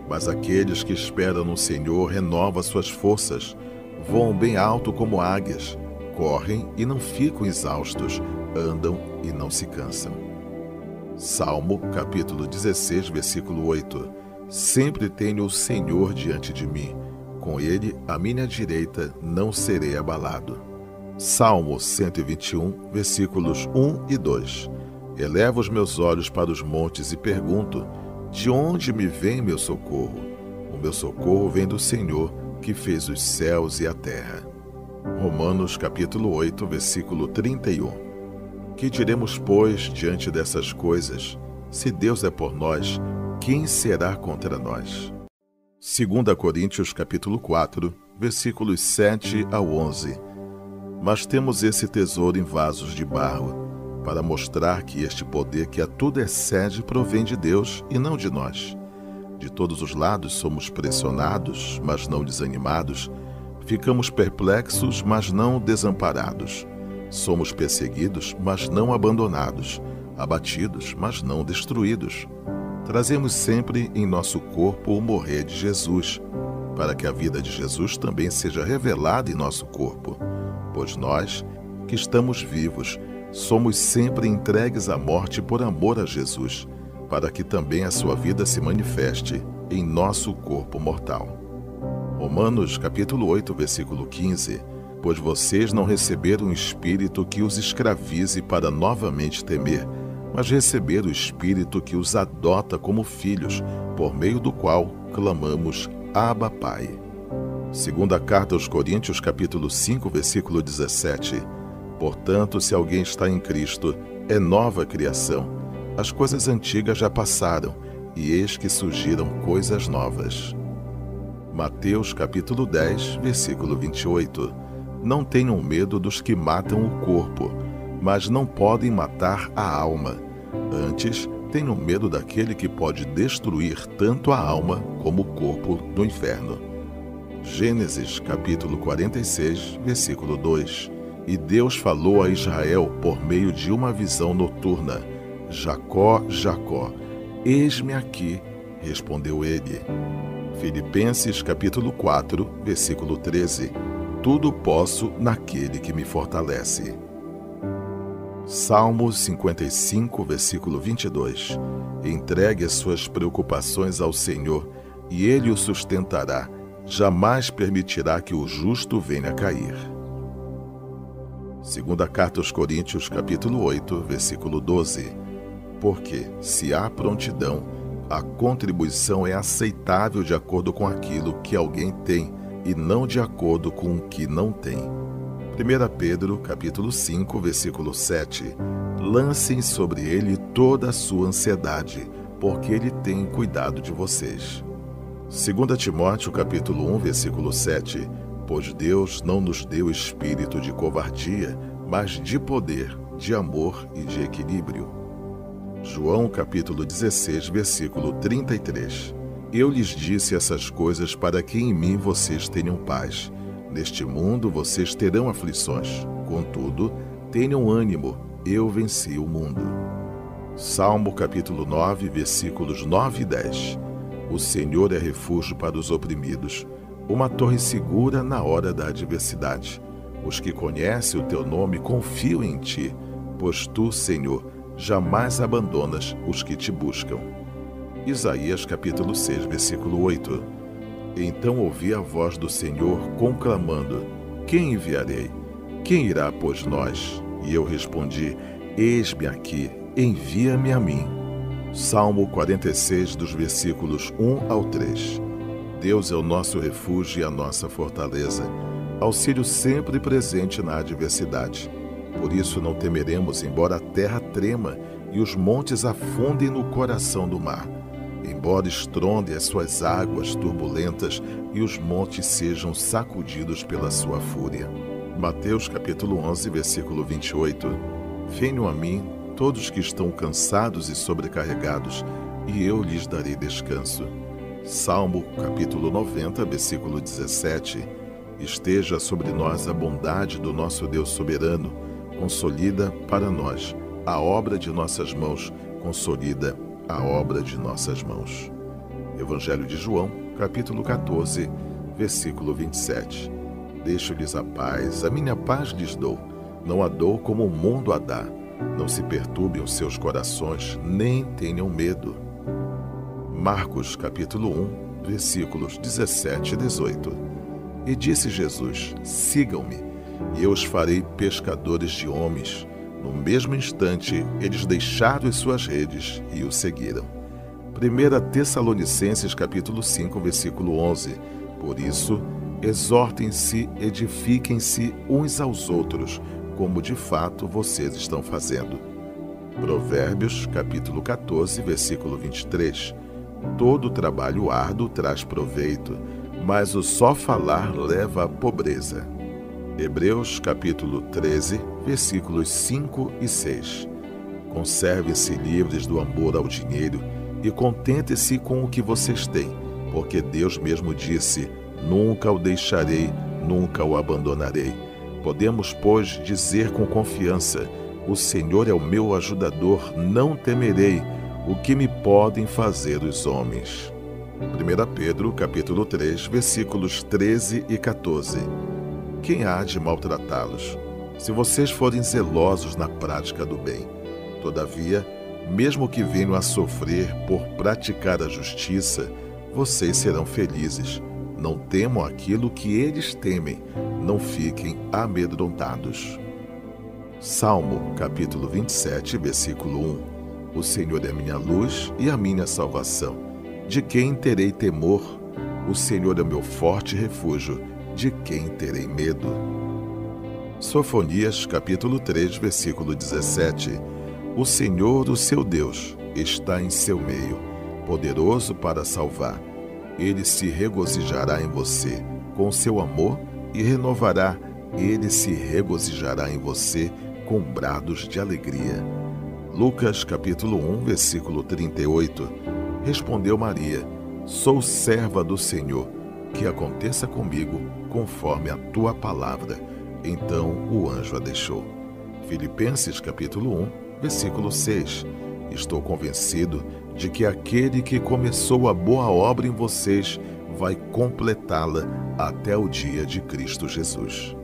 Mas aqueles que esperam no Senhor renovam suas forças, voam bem alto como águias, correm e não ficam exaustos, andam e não se cansam. Salmo, capítulo 16, versículo 8. Sempre tenho o Senhor diante de mim, com ele à minha direita não serei abalado. Salmo 121, versículos 1 e 2. Elevo os meus olhos para os montes e pergunto: De onde me vem meu socorro? O meu socorro vem do Senhor, que fez os céus e a terra. Romanos capítulo 8, versículo 31. Que diremos, pois, diante dessas coisas? Se Deus é por nós, quem será contra nós? 2 Coríntios capítulo 4, versículos 7 ao 11. Mas temos esse tesouro em vasos de barro, para mostrar que este poder que a tudo excede provém de Deus e não de nós. De todos os lados somos pressionados, mas não desanimados. Ficamos perplexos, mas não desamparados. Somos perseguidos, mas não abandonados. Abatidos, mas não destruídos. Trazemos sempre em nosso corpo o morrer de Jesus, para que a vida de Jesus também seja revelada em nosso corpo. Pois nós, que estamos vivos, somos sempre entregues à morte por amor a Jesus, para que também a sua vida se manifeste em nosso corpo mortal. Romanos capítulo 8, versículo 15. Pois vocês não receberam um espírito que os escravize para novamente temer, mas receberam o espírito que os adota como filhos, por meio do qual clamamos, Abba, Pai. Segunda carta aos Coríntios capítulo 5, versículo 17. Portanto, se alguém está em Cristo, é nova criação. As coisas antigas já passaram, e eis que surgiram coisas novas. Mateus capítulo 10, versículo 28. Não tenham medo dos que matam o corpo, mas não podem matar a alma. Antes, tenham medo daquele que pode destruir tanto a alma como o corpo no inferno. Gênesis capítulo 46, versículo 2. E Deus falou a Israel por meio de uma visão noturna: Jacó, Jacó. Eis-me aqui, respondeu ele. Filipenses capítulo 4, versículo 13. Tudo posso naquele que me fortalece. Salmo 55, versículo 22. Entregue as suas preocupações ao Senhor, e Ele o sustentará. Jamais permitirá que o justo venha a cair. Segunda carta aos Coríntios, capítulo 8, versículo 12. Porque, se há prontidão, a contribuição é aceitável de acordo com aquilo que alguém tem, e não de acordo com o que não tem. 1 Pedro, capítulo 5, versículo 7. Lancem sobre ele toda a sua ansiedade, porque ele tem cuidado de vocês. 2 Timóteo, capítulo 1, versículo 7. Pois Deus não nos deu espírito de covardia, mas de poder, de amor e de equilíbrio. João capítulo 16, versículo 33. Eu lhes disse essas coisas para que em mim vocês tenham paz. Neste mundo vocês terão aflições. Contudo, tenham ânimo, eu venci o mundo. Salmo capítulo 9, versículos 9 e 10. O Senhor é refúgio para os oprimidos, uma torre segura na hora da adversidade. Os que conhecem o teu nome confiam em ti, pois tu, Senhor, jamais abandonas os que te buscam. Isaías capítulo 6, versículo 8. Então ouvi a voz do Senhor conclamando: Quem enviarei? Quem irá após nós? E eu respondi: Eis-me aqui, envia-me a mim. Salmo 46, dos versículos 1 ao 3. Deus é o nosso refúgio e a nossa fortaleza, auxílio sempre presente na adversidade. Por isso não temeremos, embora a terra trema e os montes afundem no coração do mar, embora estrondem as suas águas turbulentas e os montes sejam sacudidos pela sua fúria. Mateus capítulo 11, versículo 28. Venham a mim todos que estão cansados e sobrecarregados, e eu lhes darei descanso. Salmo capítulo 90, versículo 17. Esteja sobre nós a bondade do nosso Deus soberano, consolida para nós a obra de nossas mãos, consolida a obra de nossas mãos. Evangelho de João, capítulo 14, versículo 27. Deixo-lhes a paz, a minha paz lhes dou, não a dou como o mundo a dá. Não se perturbem os seus corações, nem tenham medo. Marcos capítulo 1, versículos 17 e 18. E disse Jesus: Sigam-me, e eu os farei pescadores de homens. No mesmo instante, eles deixaram as suas redes e o seguiram. 1 Tessalonicenses capítulo 5, versículo 11. Por isso, exortem-se, edifiquem-se uns aos outros, como de fato vocês estão fazendo. Provérbios capítulo 14, versículo 23. Todo trabalho árduo traz proveito, mas o só falar leva à pobreza. Hebreus capítulo 13, versículos 5 e 6. Conservem-se livres do amor ao dinheiro e contentem-se com o que vocês têm, porque Deus mesmo disse: nunca o deixarei, nunca o abandonarei. Podemos, pois, dizer com confiança: o Senhor é o meu ajudador, não temerei o que me podem fazer os homens. 1 Pedro capítulo 3, versículos 13 e 14. Quem há de maltratá-los, se vocês forem zelosos na prática do bem? Todavia, mesmo que venham a sofrer por praticar a justiça, vocês serão felizes. Não temam aquilo que eles temem, não fiquem amedrontados. Salmo capítulo 27, versículo 1. O Senhor é minha luz e a minha salvação. De quem terei temor? O Senhor é meu forte refúgio. De quem terei medo? Sofonias capítulo 3, versículo 17. O Senhor, o seu Deus, está em seu meio, poderoso para salvar. Ele se regozijará em você com seu amor e renovará. Ele se regozijará em você com brados de alegria. Lucas capítulo 1, versículo 38. Respondeu Maria: sou serva do Senhor, que aconteça comigo conforme a tua palavra. Então o anjo a deixou. Filipenses capítulo 1, versículo 6. Estou convencido de que aquele que começou a boa obra em vocês vai completá-la até o dia de Cristo Jesus.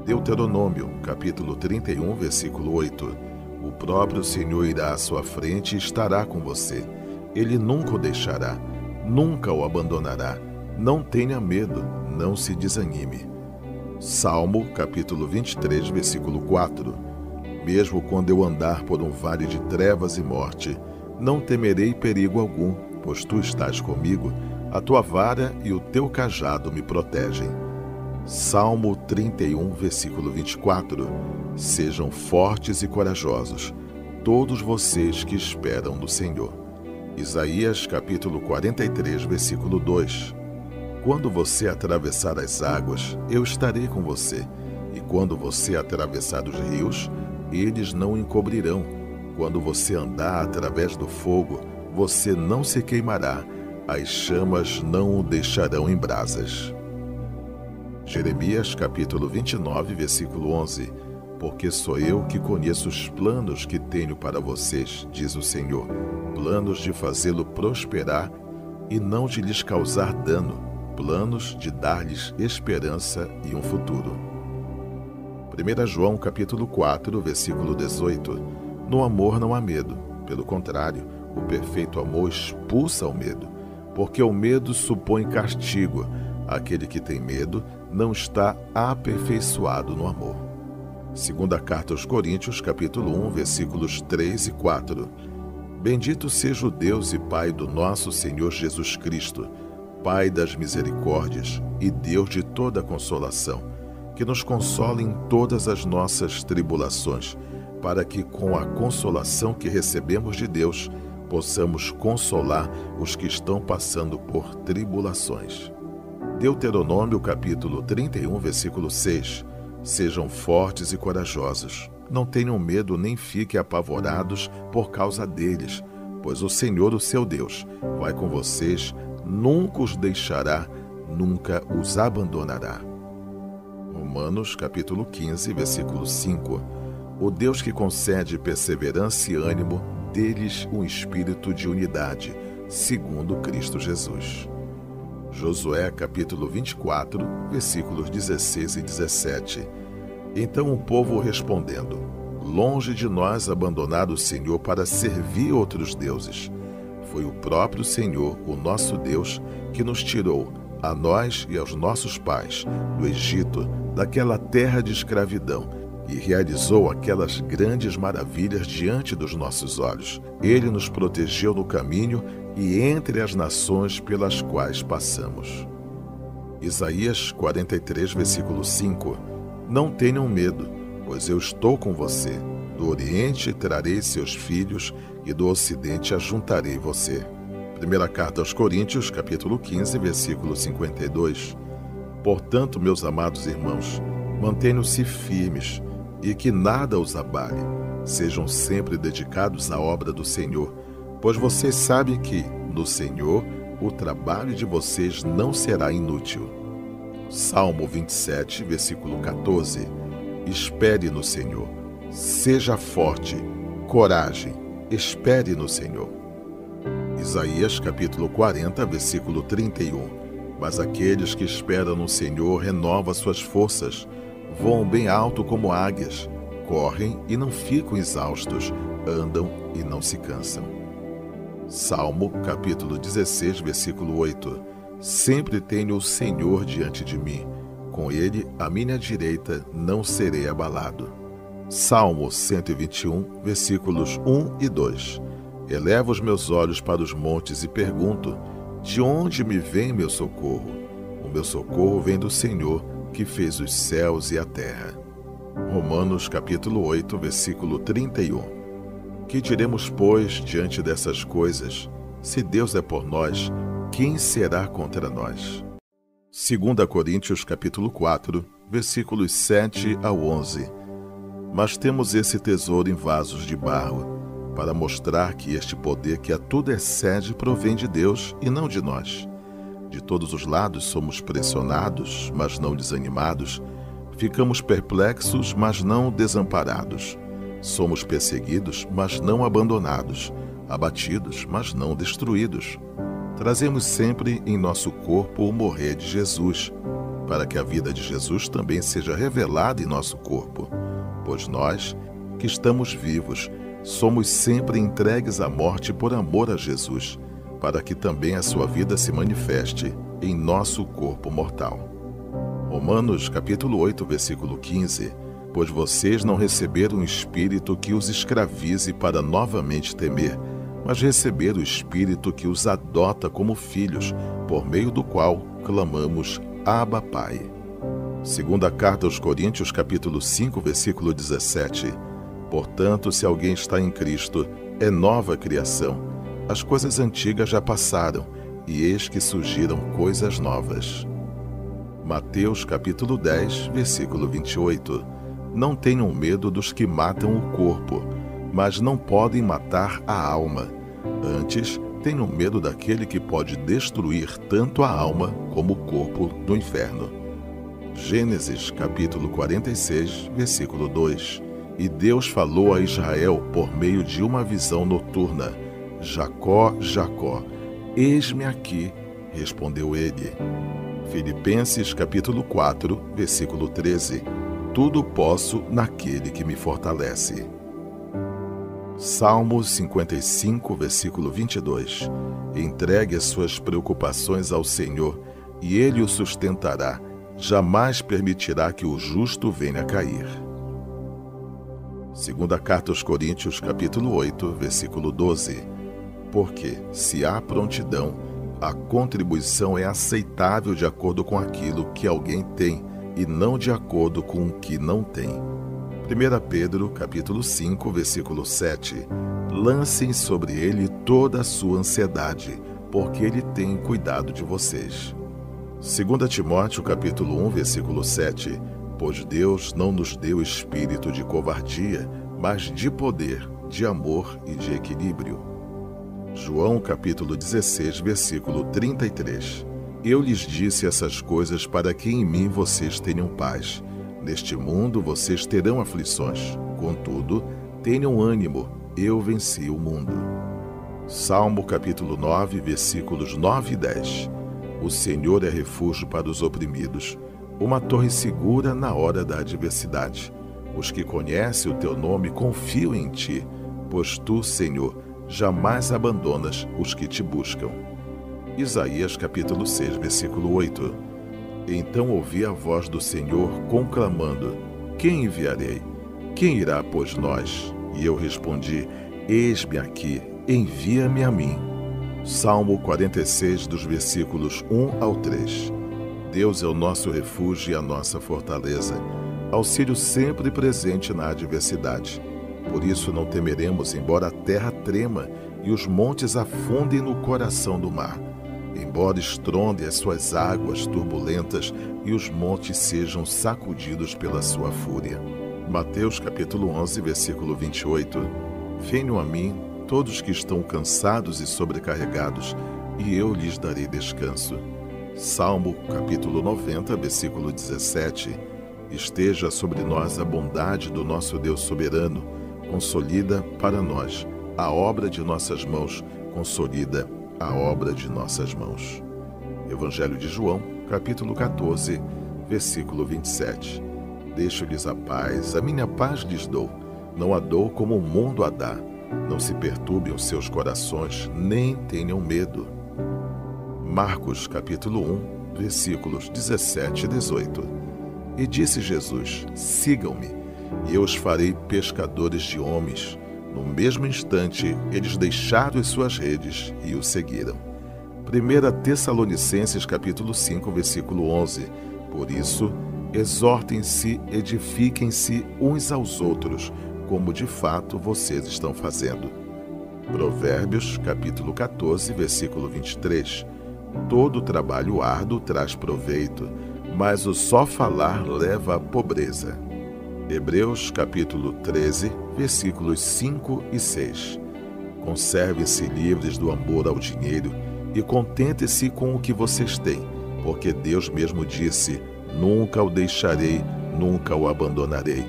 Deuteronômio, capítulo 31, versículo 8. O próprio Senhor irá à sua frente e estará com você. Ele nunca o deixará, nunca o abandonará. Não tenha medo, não se desanime. Salmo, capítulo 23, versículo 4. Mesmo quando eu andar por um vale de trevas e morte, não temerei perigo algum, pois tu estás comigo, a tua vara e o teu cajado me protegem. Salmo 31, versículo 24. Sejam fortes e corajosos, todos vocês que esperam no Senhor. Isaías, capítulo 43, versículo 2. Quando você atravessar as águas, eu estarei com você, e quando você atravessar os rios, eles não o encobrirão. Quando você andar através do fogo, você não se queimará, as chamas não o deixarão em brasas. Jeremias capítulo 29, versículo 11. Porque sou eu que conheço os planos que tenho para vocês, diz o Senhor, planos de fazê-lo prosperar e não de lhes causar dano, planos de dar-lhes esperança e um futuro. 1 João capítulo 4, versículo 18. No amor não há medo, pelo contrário, o perfeito amor expulsa o medo, porque o medo supõe castigo. Aquele que tem medo não está aperfeiçoado no amor. Segunda carta aos Coríntios, capítulo 1, versículos 3 e 4. Bendito seja o Deus e Pai do nosso Senhor Jesus Cristo, Pai das misericórdias e Deus de toda consolação, que nos console em todas as nossas tribulações, para que com a consolação que recebemos de Deus, possamos consolar os que estão passando por tribulações. Deuteronômio capítulo 31, versículo 6. Sejam fortes e corajosos. Não tenham medo nem fiquem apavorados por causa deles, pois o Senhor, o seu Deus, vai com vocês, nunca os deixará, nunca os abandonará. Romanos capítulo 15, versículo 5. O Deus que concede perseverança e ânimo, dê-lhes um espírito de unidade, segundo Cristo Jesus. Josué capítulo 24, versículos 16 e 17. Então o povo respondendo: longe de nós abandonar o Senhor para servir outros deuses. Foi o próprio Senhor, o nosso Deus, que nos tirou, a nós e aos nossos pais, do Egito, daquela terra de escravidão, e realizou aquelas grandes maravilhas diante dos nossos olhos. Ele nos protegeu no caminho e entre as nações pelas quais passamos. Isaías 43, versículo 5. Não tenham medo, pois eu estou com você. Do Oriente trarei seus filhos e do Ocidente ajuntarei você. Primeira carta aos Coríntios, capítulo 15, versículo 52. Portanto, meus amados irmãos, mantenham-se firmes e que nada os abale. Sejam sempre dedicados à obra do Senhor, pois vocês sabem que, no Senhor, o trabalho de vocês não será inútil. Salmo 27, versículo 14. Espere no Senhor. Seja forte, coragem, espere no Senhor. Isaías capítulo 40, versículo 31. Mas aqueles que esperam no Senhor renovam suas forças, voam bem alto como águias, correm e não ficam exaustos, andam e não se cansam. Salmo capítulo 16, versículo 8. Sempre tenho o Senhor diante de mim, com Ele à minha direita não serei abalado. Salmo 121, versículos 1 e 2. Elevo os meus olhos para os montes e pergunto, de onde me vem meu socorro? O meu socorro vem do Senhor, que fez os céus e a terra. Romanos capítulo 8, versículo 31. Que diremos, pois, diante dessas coisas? Se Deus é por nós, quem será contra nós? 2 Coríntios capítulo 4, versículos 7 ao 11. Mas temos esse tesouro em vasos de barro, para mostrar que este poder que a tudo excede provém de Deus e não de nós. De todos os lados somos pressionados, mas não desanimados. Ficamos perplexos, mas não desamparados. Somos perseguidos, mas não abandonados. Abatidos, mas não destruídos. Trazemos sempre em nosso corpo o morrer de Jesus, para que a vida de Jesus também seja revelada em nosso corpo. Pois nós, que estamos vivos, somos sempre entregues à morte por amor a Jesus, para que também a sua vida se manifeste em nosso corpo mortal. Romanos capítulo 8, versículo 15. Pois vocês não receberam um espírito que os escravize para novamente temer, mas receberam o espírito que os adota como filhos, por meio do qual clamamos, Abba, Pai. Segunda carta aos Coríntios capítulo 5, versículo 17. Portanto, se alguém está em Cristo, é nova criação. As coisas antigas já passaram, e eis que surgiram coisas novas. Mateus capítulo 10, versículo 28. Não tenham medo dos que matam o corpo, mas não podem matar a alma. Antes, tenham medo daquele que pode destruir tanto a alma como o corpo no inferno. Gênesis capítulo 46, versículo 2. E Deus falou a Israel por meio de uma visão noturna. Jacó, Jacó, eis-me aqui, respondeu ele. Filipenses capítulo 4, versículo 13. Tudo posso naquele que me fortalece. Salmo 55, versículo 22. Entregue as suas preocupações ao Senhor, e Ele o sustentará. Jamais permitirá que o justo venha a cair. Segunda carta aos Coríntios, capítulo 8, versículo 12. Porque, se há prontidão, a contribuição é aceitável de acordo com aquilo que alguém tem e não de acordo com o que não tem. 1 Pedro, capítulo 5, versículo 7. Lancem sobre ele toda a sua ansiedade, porque ele tem cuidado de vocês. 2 Timóteo, capítulo 1, versículo 7. Pois Deus não nos deu espírito de covardia, mas de poder, de amor e de equilíbrio. João capítulo 16, versículo 33. Eu lhes disse essas coisas para que em mim vocês tenham paz. Neste mundo vocês terão aflições. Contudo, tenham ânimo, eu venci o mundo. Salmo capítulo 9, versículos 9 e 10. O Senhor é refúgio para os oprimidos, uma torre segura na hora da adversidade. Os que conhecem o teu nome confiam em ti, pois tu, Senhor, jamais abandonas os que te buscam. Isaías capítulo 6, versículo 8. Então ouvi a voz do Senhor conclamando, quem enviarei? Quem irá após nós? E eu respondi: Eis-me aqui, envia-me a mim. Salmo 46, dos versículos 1 ao 3. Deus é o nosso refúgio e a nossa fortaleza, auxílio sempre presente na adversidade. Por isso não temeremos, embora a terra trema e os montes afundem no coração do mar, embora estrondem as suas águas turbulentas e os montes sejam sacudidos pela sua fúria. Mateus capítulo 11, versículo 28. Venham a mim todos que estão cansados e sobrecarregados, e eu lhes darei descanso. Salmo capítulo 90, versículo 17. Esteja sobre nós a bondade do nosso Deus soberano, consolida para nós a obra de nossas mãos, consolida a obra de nossas mãos. Evangelho de João, capítulo 14, versículo 27. Deixo-lhes a paz, a minha paz lhes dou, não a dou como o mundo a dá. Não se perturbem os seus corações, nem tenham medo. Marcos capítulo 1, versículos 17 e 18. E disse Jesus: Sigam-me, e eu os farei pescadores de homens. No mesmo instante, eles deixaram as suas redes e o seguiram. 1 Tessalonicenses capítulo 5, versículo 11. Por isso, exortem-se, edifiquem-se uns aos outros, como de fato vocês estão fazendo. Provérbios capítulo 14, versículo 23. Todo trabalho árduo traz proveito, mas o só falar leva à pobreza. Hebreus capítulo 13, versículos 5 e 6. Conservem-se livres do amor ao dinheiro e contentem-se com o que vocês têm, porque Deus mesmo disse: Nunca o deixarei, nunca o abandonarei.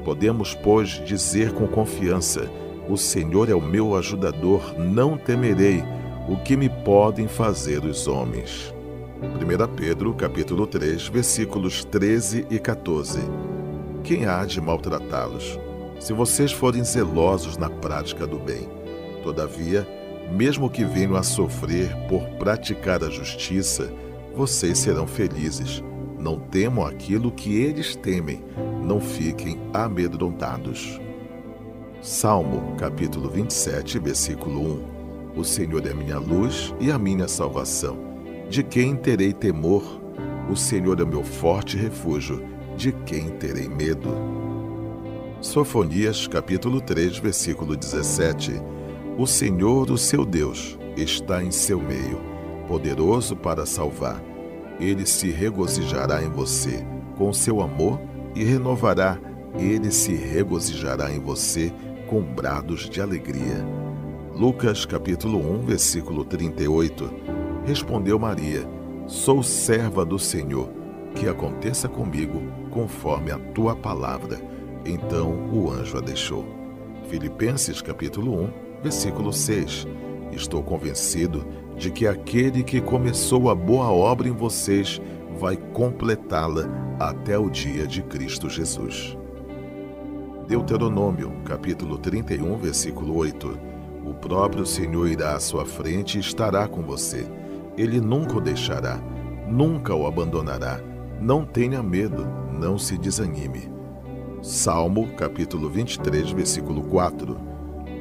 Podemos, pois, dizer com confiança: O Senhor é o meu ajudador, não temerei. O que me podem fazer os homens? 1 Pedro capítulo 3, versículos 13 e 14. Quem há de maltratá-los, se vocês forem zelosos na prática do bem? Todavia, mesmo que venham a sofrer por praticar a justiça, vocês serão felizes. Não temam aquilo que eles temem, não fiquem amedrontados. Salmo capítulo 27, versículo 1. O Senhor é minha luz e a minha salvação. De quem terei temor? O Senhor é meu forte refúgio. De quem terei medo? Sofonias capítulo 3, versículo 17. O Senhor, o seu Deus, está em seu meio, poderoso para salvar. Ele se regozijará em você com seu amor e renovará. Ele se regozijará em você com brados de alegria. Lucas capítulo 1, versículo 38. Respondeu Maria: Sou serva do Senhor, que aconteça comigo conforme a tua palavra. Então o anjo a deixou. Filipenses capítulo 1, versículo 6. Estou convencido de que aquele que começou a boa obra em vocês vai completá-la até o dia de Cristo Jesus. Deuteronômio capítulo 31, versículo 8. O próprio Senhor irá à sua frente e estará com você. Ele nunca o deixará, nunca o abandonará. Não tenha medo, não se desanime. Salmo capítulo 23, versículo 4.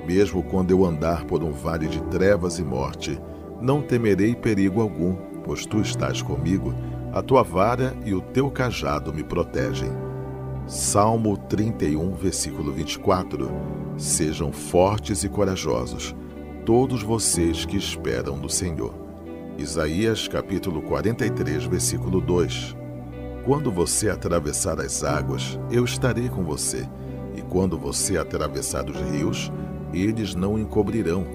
Mesmo quando eu andar por um vale de trevas e morte, não temerei perigo algum, pois tu estás comigo, a tua vara e o teu cajado me protegem. Salmo 31, versículo 24. Sejam fortes e corajosos, todos vocês que esperam do Senhor. Isaías capítulo 43, versículo 2. Quando você atravessar as águas, eu estarei com você, e quando você atravessar os rios, eles não o encobrirão.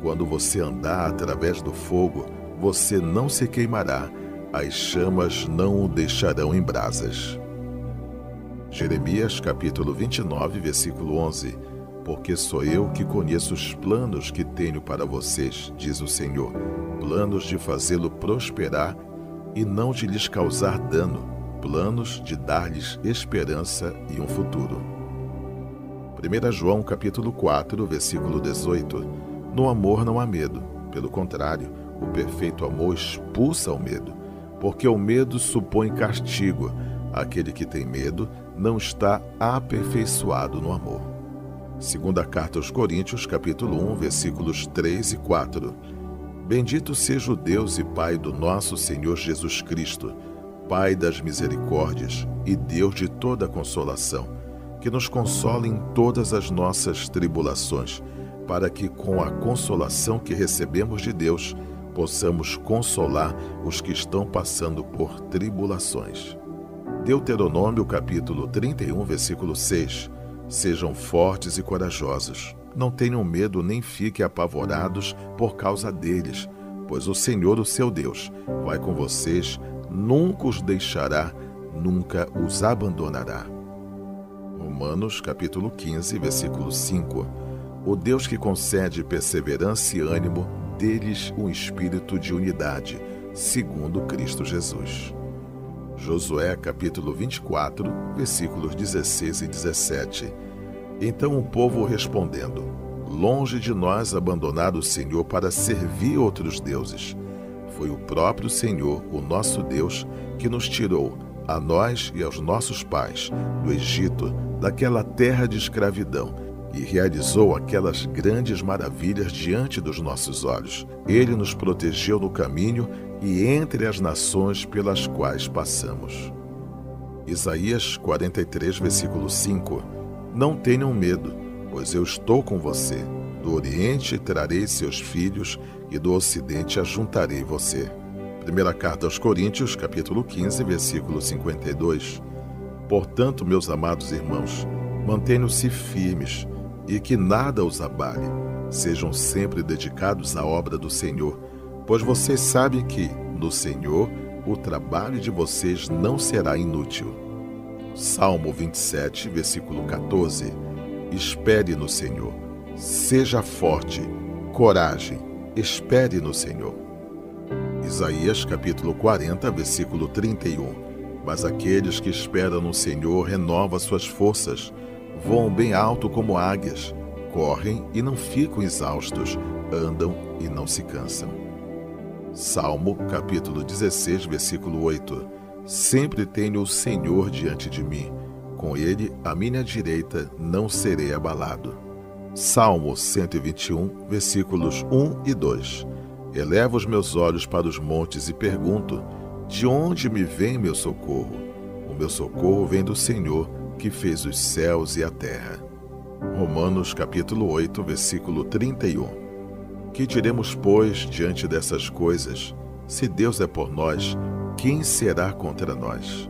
Quando você andar através do fogo, você não se queimará, as chamas não o deixarão em brasas. Jeremias capítulo 29, versículo 11. Porque sou eu que conheço os planos que tenho para vocês, diz o Senhor, planos de fazê-lo prosperar e não de lhes causar dano, planos de dar-lhes esperança e um futuro. 1 João capítulo 4, versículo 18. No amor não há medo, pelo contrário, o perfeito amor expulsa o medo, porque o medo supõe castigo. Aquele que tem medo não está aperfeiçoado no amor. Segunda carta aos Coríntios, capítulo 1, versículos 3 e 4. Bendito seja o Deus e Pai do nosso Senhor Jesus Cristo, Pai das misericórdias e Deus de toda consolação, que nos consola em todas as nossas tribulações, para que com a consolação que recebemos de Deus, possamos consolar os que estão passando por tribulações. Deuteronômio capítulo 31, versículo 6. Sejam fortes e corajosos. Não tenham medo nem fiquem apavorados por causa deles, pois o Senhor, o seu Deus, vai com vocês, nunca os deixará, nunca os abandonará. Romanos capítulo 15, versículo 5. O Deus que concede perseverança e ânimo, dê-lhes um espírito de unidade, segundo Cristo Jesus. Josué capítulo 24, versículos 16 e 17. Então o povo respondendo: longe de nós abandonar o Senhor para servir outros deuses. Foi o próprio Senhor, o nosso Deus, que nos tirou, a nós e aos nossos pais, do Egito, daquela terra de escravidão, e realizou aquelas grandes maravilhas diante dos nossos olhos. Ele nos protegeu no caminho e entre as nações pelas quais passamos. Isaías 43, versículo 5. Não tenham medo, pois eu estou com você. Do Oriente trarei seus filhos e do Ocidente ajuntarei você. Primeira carta aos Coríntios, capítulo 15, versículo 52. Portanto, meus amados irmãos, mantenham-se firmes e que nada os abale. Sejam sempre dedicados à obra do Senhor, pois vocês sabem que, no Senhor, o trabalho de vocês não será inútil. Salmo 27, versículo 14. Espere no Senhor. Seja forte, coragem, espere no Senhor. Isaías capítulo 40, versículo 31. Mas aqueles que esperam no Senhor renovam suas forças, voam bem alto como águias, correm e não ficam exaustos, andam e não se cansam. Salmo capítulo 16, versículo 8. Sempre tenho o Senhor diante de mim, com ele à minha direita não serei abalado. Salmo 121, versículos 1 e 2. Elevo os meus olhos para os montes e pergunto: de onde me vem meu socorro? O meu socorro vem do Senhor, que fez os céus e a terra. Romanos capítulo 8, versículo 31. Que diremos, pois, diante dessas coisas? Se Deus é por nós, quem será contra nós?